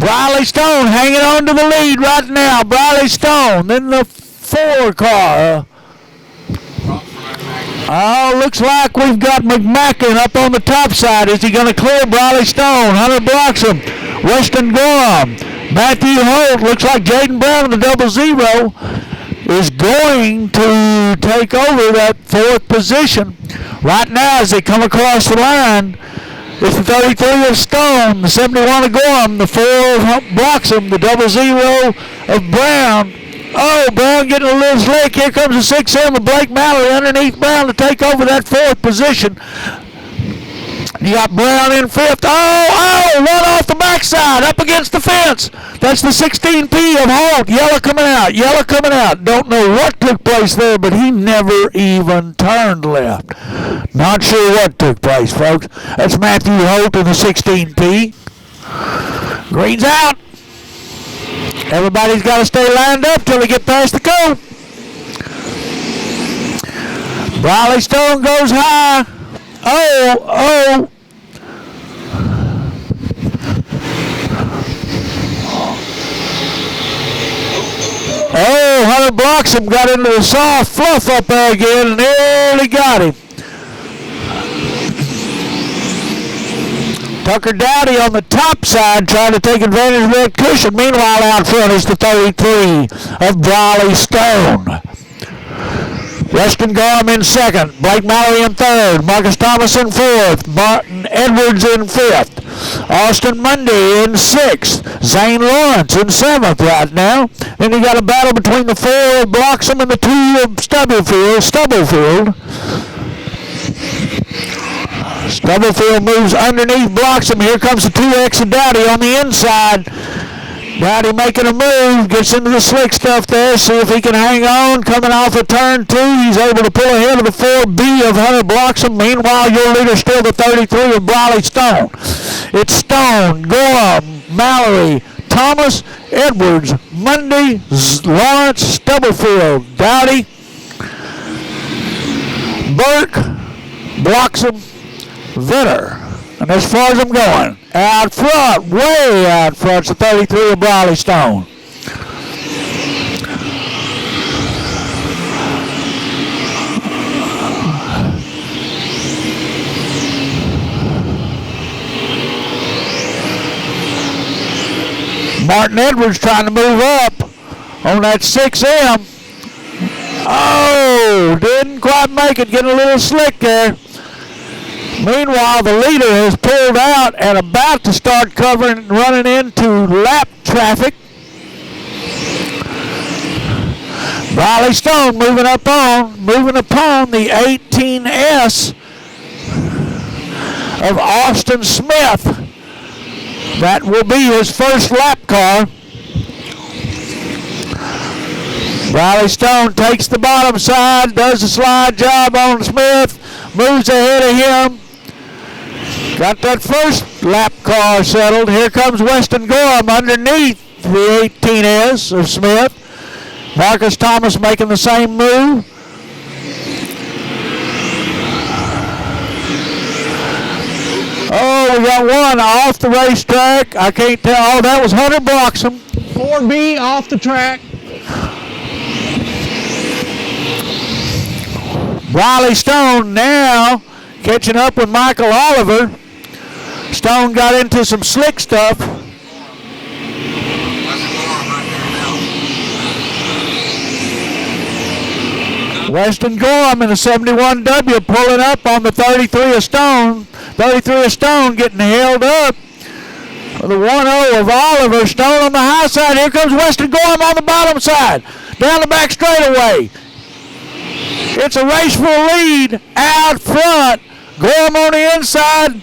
Briley Stone hanging on to the lead right now. Briley Stone. Then the 4 car. Oh, looks like we've got McMacken up on the top side. Is he going to clear Briley Stone? Hunter Bloxham. Weston Gorham. Matthew Holt. Looks like Jaden Brown in the 00 is going to take over that 4th position. Right now, as they come across the line, it's the 33 of Stone, the 71 of Gorham, the 4 of Bloxham, the 00 of Brown. Oh, Brown getting a little slick. Here comes the 6M of Blake Mallory underneath Brown to take over that 4th position. You got Brown in 5th. Oh, one off the backside, up against the fence. That's the 16P of Holt. Yellow coming out. Don't know what took place there, but he never even turned left. Not sure what took place, folks. That's Matthew Holt in the 16P. Green's out. Everybody's got to stay lined up till they get past the cone. Briley Stone goes high. Oh. Oh, Hunter Bloxham got into the soft fluff up there again and nearly got him. Tucker Dowdy on the top side trying to take advantage of that cushion. Meanwhile, out front is the 33 of Briley Stone. Weston Gorham in second. Blake Mallory in third. Marcus Thomas in fourth. Martin Edwards in fifth. Austin Mundy in sixth. Zane Lawrence in seventh right now. Then you got a battle between the 4 of Bloxham and the 2 of Stubblefield. Stubblefield moves underneath Bloxham. Here comes the 2X of Dowdy on the inside. Dowdy making a move, gets into the slick stuff there, see if he can hang on. Coming off of turn 2, he's able to pull ahead of the 4B of Hunter Bloxham. Meanwhile, your leader still the 33 of Briley Stone. It's Stone, Gorham, Mallory, Thomas, Edwards, Mundy, Lawrence, Stubblefield, Dowdy, Burke, Bloxham, Vitter. And as far as I'm going, out front, way out front, the 33 of Briley Stone. Martin Edwards trying to move up on that 6M. Oh, didn't quite make it, getting a little slick there. Meanwhile, the leader has pulled out and about to start covering and running into lap traffic. Briley Stone moving upon the 18S of Austin Smith. That will be his first lap car. Briley Stone takes the bottom side, does a slide job on Smith, moves ahead of him. Got that first lap car settled. Here comes Weston Gorham underneath the 18S of Smith. Marcus Thomas making the same move. Oh, we got one off the racetrack. I can't tell. Oh, that was Hunter Bloxham. 4B off the track. Briley Stone now catching up with Michael Oliver. Stone got into some slick stuff. Weston Gorham in the 71W pulling up on the 33 of Stone. 33 of Stone getting held up. The 1-0 of Oliver. Stone on the high side. Here comes Weston Gorham on the bottom side. Down the back straightaway. It's a race for a lead out front. Gorham on the inside.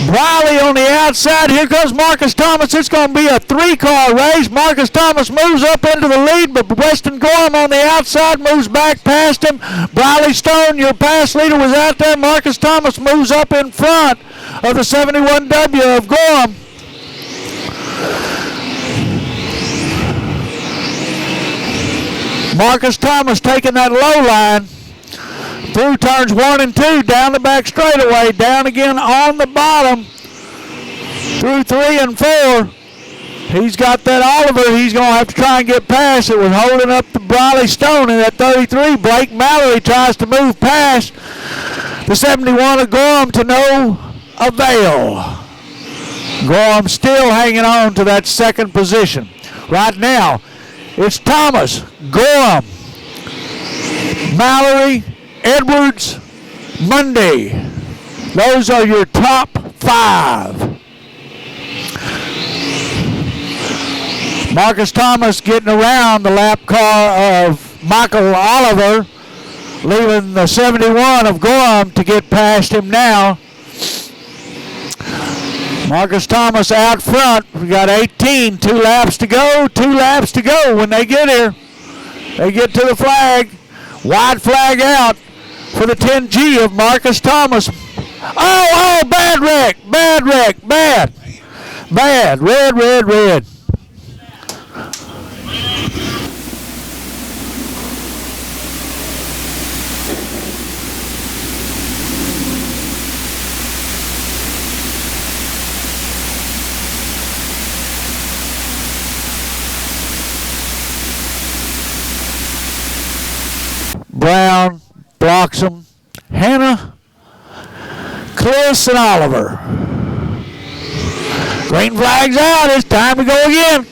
Briley on the outside. Here comes Marcus Thomas. It's going to be a 3-car race. Marcus Thomas moves up into the lead, but Weston Gorham on the outside moves back past him. Briley Stone, your pass leader, was out there. Marcus Thomas moves up in front of the 71W of Gorham. Marcus Thomas taking that low line through turns 1 and 2, down the back straightaway, down again on the bottom, through 3 and 4. He's got that Oliver. He's going to have to try and get past. It was holding up the Briley Stone in that 33. Blake Mallory tries to move past the 71 of Gorham to no avail. Gorham still hanging on to that second position. Right now, it's Thomas, Gorham, Mallory, Edwards, Mundy. Those are your top 5. Marcus Thomas getting around the lap car of Michael Oliver, leaving the 71 of Gorham to get past him now. Marcus Thomas out front. We got 18, 2 laps to go, 2 laps to go. When they get here, they get to the flag. Wide flag out for the 10G of Marcus Thomas. Oh, bad wreck, bad. Red. Brown, Bloxham, Hannah, Cliss, and Oliver. Green flag's out. It's time to go again.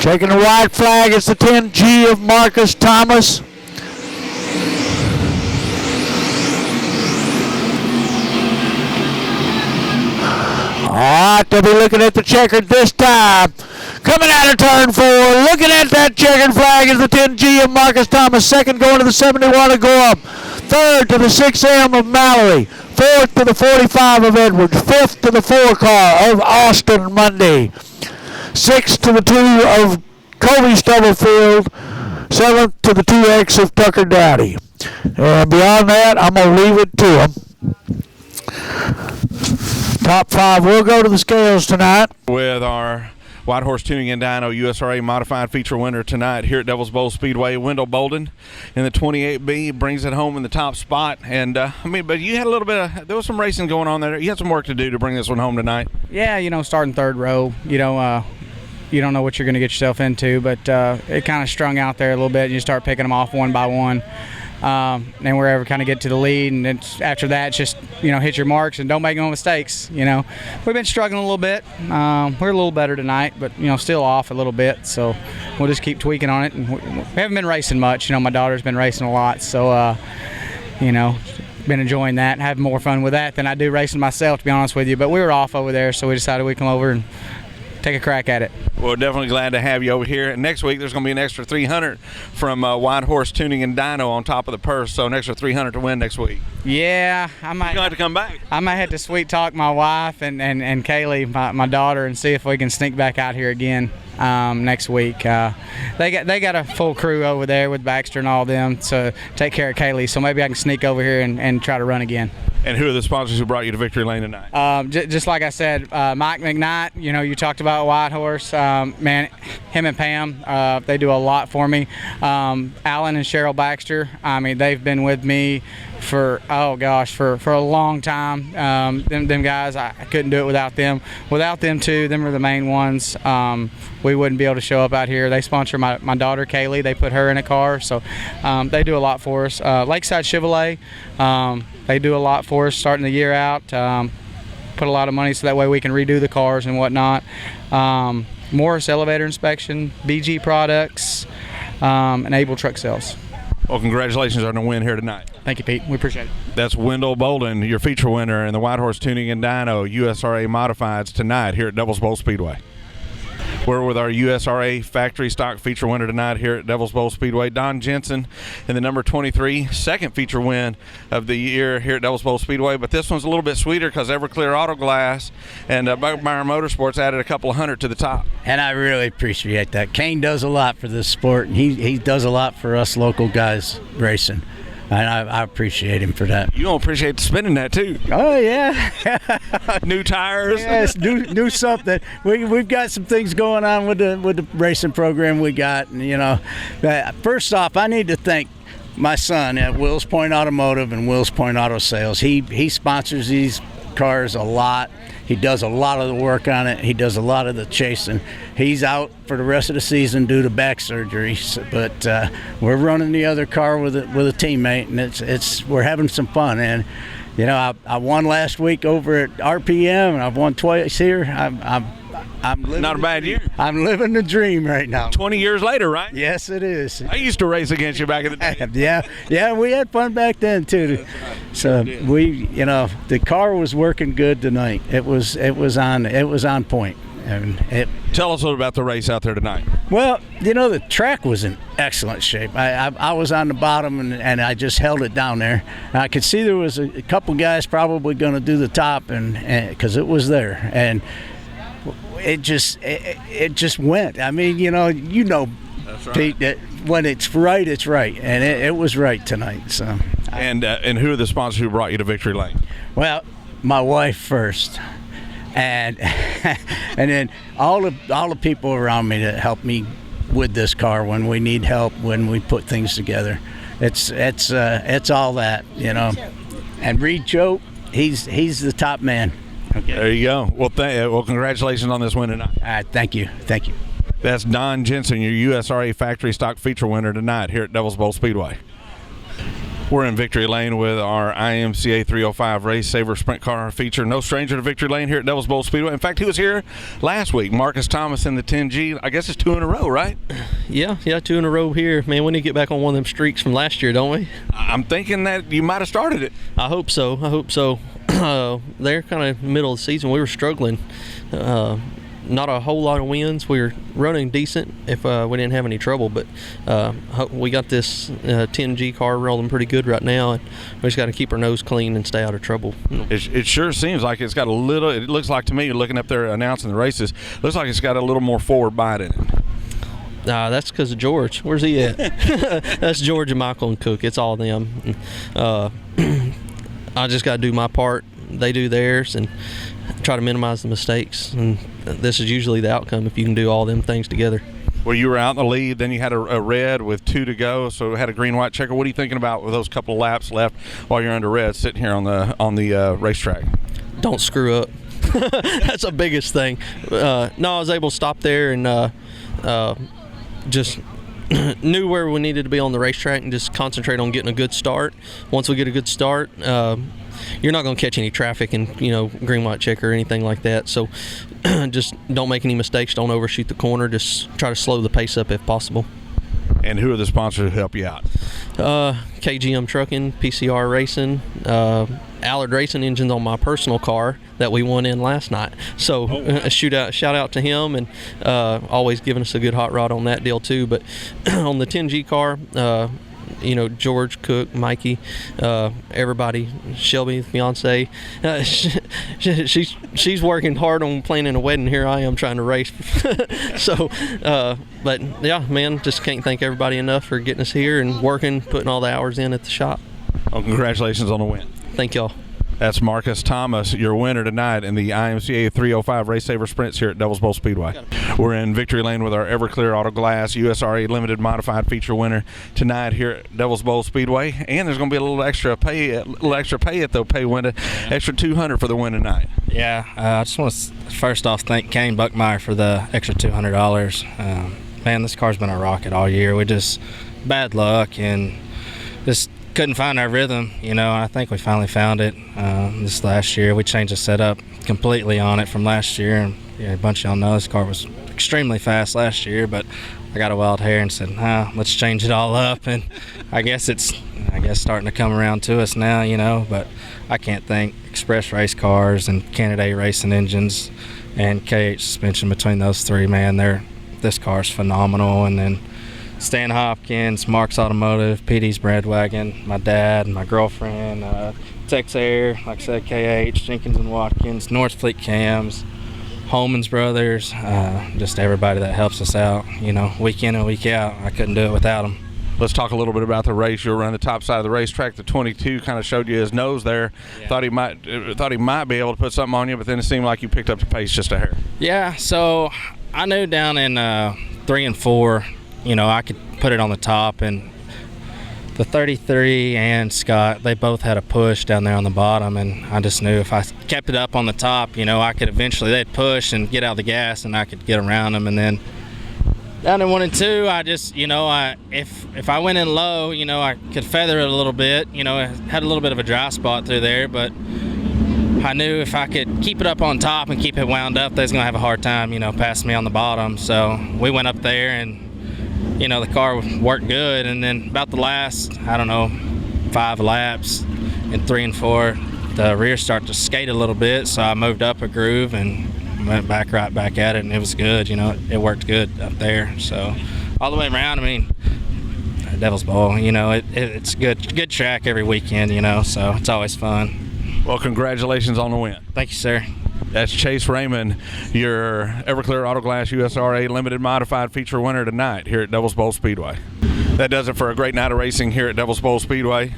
Taking the white flag, it's the 10G of Marcus Thomas. All right, they'll be looking at the checkered this time. Coming out of turn 4, looking at that checkered flag is the 10G of Marcus Thomas. Second going to the 71 of Gorham. Third to the 6M of Mallory. Fourth to the 45 of Edwards. Fifth to the 4 car of Austin Mundy. Sixth to the 2 of Kobe Stubblefield. Seventh to the 2X of Tucker Dowdy. And beyond that, I'm going to leave it to them. Top 5 will go to the scales tonight. With our White Horse Tuning and Dyno USRA Modified Feature winner tonight here at Devil's Bowl Speedway, Wendell Bolden in the 28B brings it home in the top spot. And but you had a little bit of, there was some racing going on there. You had some work to do to bring this one home tonight. Yeah, starting third row, you don't know what you're going to get yourself into, but it kind of strung out there a little bit, and you start picking them off one by one. And wherever kind of get to the lead, and then after that, it's just hit your marks and don't make no mistakes. We've been struggling a little bit. We're a little better tonight, but still off a little bit. So we'll just keep tweaking on it. And we haven't been racing much. My daughter's been racing a lot, so been enjoying that and having more fun with that than I do racing myself, to be honest with you. But we were off over there, so we decided we'd come over and take a crack at it. Well, definitely glad to have you over here. And next week there's going to be an extra $300 from White Horse Tuning and Dyno on top of the purse, so an extra $300 to win next week. Yeah, I might. You're going to have to come back. I might have to sweet talk my wife and Kaylee, my daughter, and see if we can sneak back out here again next week. They got a full crew over there with Baxter and all them to take care of Kaylee, so maybe I can sneak over here and try to run again. And who are the sponsors who brought you to Victory Lane tonight? Just like I said, Mike McKnight, you talked about White Horse. Man, him and Pam, they do a lot for me. Alan and Cheryl Baxter, they've been with me for a long time. Them guys, I couldn't do it without them. Without them too, them are the main ones. We wouldn't be able to show up out here. They sponsor my daughter Kaylee. They put her in a car, so they do a lot for us. Lakeside Chevrolet, they do a lot for us starting the year out. Put a lot of money so that way we can redo the cars and whatnot. Morris Elevator Inspection, BG Products, and Able Truck Sales. Well, congratulations on the win here tonight. Thank you, Pete. We appreciate it. That's Wendell Bolden, your feature winner in the White Horse Tuning and Dyno USRA Modifieds tonight here at Devil's Bowl Speedway. We're with our USRA factory stock feature winner tonight here at Devil's Bowl Speedway, Don Jensen, in the number 23, second feature win of the year here at Devil's Bowl Speedway. But this one's a little bit sweeter because Everclear Auto Glass and Buckmeyer Motorsports added a couple of hundred to the top. And I really appreciate that. Kane does a lot for this sport, and he does a lot for us local guys racing. And I appreciate him for that. You don't appreciate spending that too. Oh yeah, new tires. Yes, new something. We've got some things going on with the racing program we got, and first off, I need to thank my son at Wills Point Automotive and Wills Point Auto Sales. He sponsors these cars a lot. He does a lot of the work on it. He does a lot of the chasing. He's out for the rest of the season due to back surgery, but we're running the other car with a teammate, and we're having some fun. And I won last week over at RPM, and I've won twice here. I'm living not a bad year. I'm living the dream right now. 20 years later, right? Yes, it is. I used to race against you back in the day. Yeah, we had fun back then too. So the car was working good tonight. It was on point. And tell us a little about the race out there tonight. Well, the track was in excellent shape. I was on the bottom and I just held it down there. And I could see there was a couple guys probably going to do the top, and because it was there, and it just went. That's right. Pete, that when it's right, it's right, and it was right tonight. So. And who are the sponsors who brought you to Victory Lane? Well, my wife first. And then all the people around me that help me with this car when we need help, when we put things together. It's all that, And Reed Choate, he's the top man. Okay. There you go. Well, congratulations on this win tonight. All right, thank you. That's Don Jensen, your USRA factory stock feature winner tonight here at Devil's Bowl Speedway. We're in Victory Lane with our IMCA 305 Race Saver Sprint Car feature. No stranger to Victory Lane here at Devil's Bowl Speedway. In fact, he was here last week. Marcus Thomas in the 10G. I guess it's 2 in a row, right? Yeah, 2 in a row here. Man, we need to get back on one of them streaks from last year, don't we? I'm thinking that you might have started it. I hope so. They're kind of middle of the season. We were struggling. Not a whole lot of wins. We were running decent if we didn't have any trouble, but we got this 10G car rolling pretty good right now, and we just got to keep our nose clean and stay out of trouble. It sure seems like it's got a little, it looks like to me, looking up there announcing the races, looks like it's got a little more forward bite in it. That's because of George. Where's he at? That's George and Michael and Cook. It's all them. I just got to do my part. They do theirs, and try to minimize the mistakes, and this is usually the outcome if you can do all them things together. Well, you were out in the lead, then you had a red with 2 to go, so had a green-white checker. What are you thinking about with those couple of laps left while you're under red, sitting here on the racetrack? Don't screw up. That's the biggest thing. No, I was able to stop there and just knew where we needed to be on the racetrack and just concentrate on getting a good start. Once we get a good start, you're not going to catch any traffic and green white checker or anything like that. So just don't make any mistakes. Don't overshoot the corner. Just try to slow the pace up if possible. And who are the sponsors who help you out? KGM Trucking, PCR Racing, Allard Racing Engines on my personal car that we won in last night. So shout out to him, and always giving us a good hot rod on that deal too. But on the 10G car, George, Cook, Mikey, everybody, Shelby, the fiance, she's working hard on planning a wedding. Here I am trying to race. So, but yeah, man, just can't thank everybody enough for getting us here and working, putting all the hours in at the shop. Well, congratulations on the win. Thank y'all. That's Marcus Thomas, your winner tonight in the IMCA 305 Race Saver Sprints here at Devil's Bowl Speedway. We're in Victory Lane with our Everclear Auto Glass USRA Limited Modified Feature winner tonight here at Devil's Bowl Speedway. And there's going to be a little extra pay at the pay window, extra $200 for the win tonight. Yeah, I just want to first off thank Kane Buckmeyer for the extra $200. Man, this car's been a rocket all year. We just bad luck and just couldn't find our rhythm. I think we finally found it this last year. We changed the setup completely on it from last year, and a bunch of y'all know this car was extremely fast last year, but I got a wild hair and said, let's change it all up, and I guess it's starting to come around to us now, but I can't thank Express Race Cars and Canada Racing Engines and KH Suspension. Between those three, man, this car's phenomenal. And then Stan Hopkins, Mark's Automotive, PD's Breadwagon, my dad, my girlfriend, Tex Air, like I said, KH, Jenkins and Watkins, North Fleet Cams, Holman's Brothers, just everybody that helps us out, week in and week out. I couldn't do it without them. Let's talk a little bit about the race. You were running the top side of the racetrack. The 22 kind of showed you his nose there. Yeah. Thought he might be able to put something on you, but then it seemed like you picked up the pace just a hair. Yeah, so I knew down in 3 and 4, I could put it on the top, and the 33 and Scott, they both had a push down there on the bottom, and I just knew if I kept it up on the top, I could eventually, they'd push and get out of the gas, and I could get around them. And then down in 1 and 2, I just, if I went in low, I could feather it a little bit. I had a little bit of a dry spot through there, but I knew if I could keep it up on top and keep it wound up, they was going to have a hard time, passing me on the bottom. So we went up there, and the car worked good. And then about the last, 5 laps in 3 and 4, the rear started to skate a little bit, so I moved up a groove and went right back at it, and it was good. It worked good up there. So all the way around, Devil's Bowl, it's good track every weekend, so it's always fun. Well, congratulations on the win. Thank you, sir. That's Chase Raymond, your Everclear Auto Glass USRA Limited Modified Feature winner tonight here at Devil's Bowl Speedway. That does it for a great night of racing here at Devil's Bowl Speedway.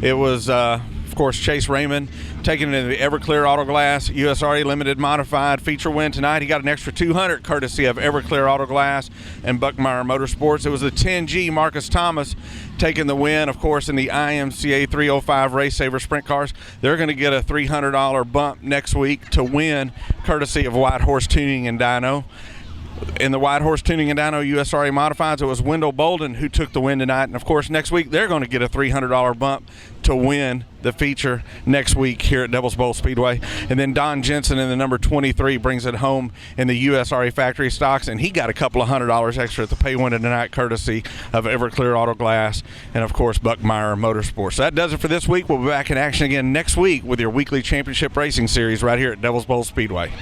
It was, of course, Chase Raymond taking it into the Everclear Auto Glass USRA Limited Modified Feature win tonight. He got an extra $200 courtesy of Everclear Auto Glass and Buckmeyer Motorsports. It was the 10G Marcus Thomas taking the win, of course, in the IMCA 305 Race Saver Sprint Cars. They're going to get a $300 bump next week to win, courtesy of White Horse Tuning and Dyno. In the White Horse Tuning and Dyno USRA Modifieds, it was Wendell Bolden who took the win tonight. And, of course, next week they're going to get a $300 bump to win the feature next week here at Devil's Bowl Speedway. And then Don Jensen in the number 23 brings it home in the USRA factory stocks, and he got a couple of $100 extra at the pay winner tonight, courtesy of Everclear Auto Glass and, of course, Buckmeyer Motorsports. So that does it for this week. We'll be back in action again next week with your weekly championship racing series right here at Devil's Bowl Speedway.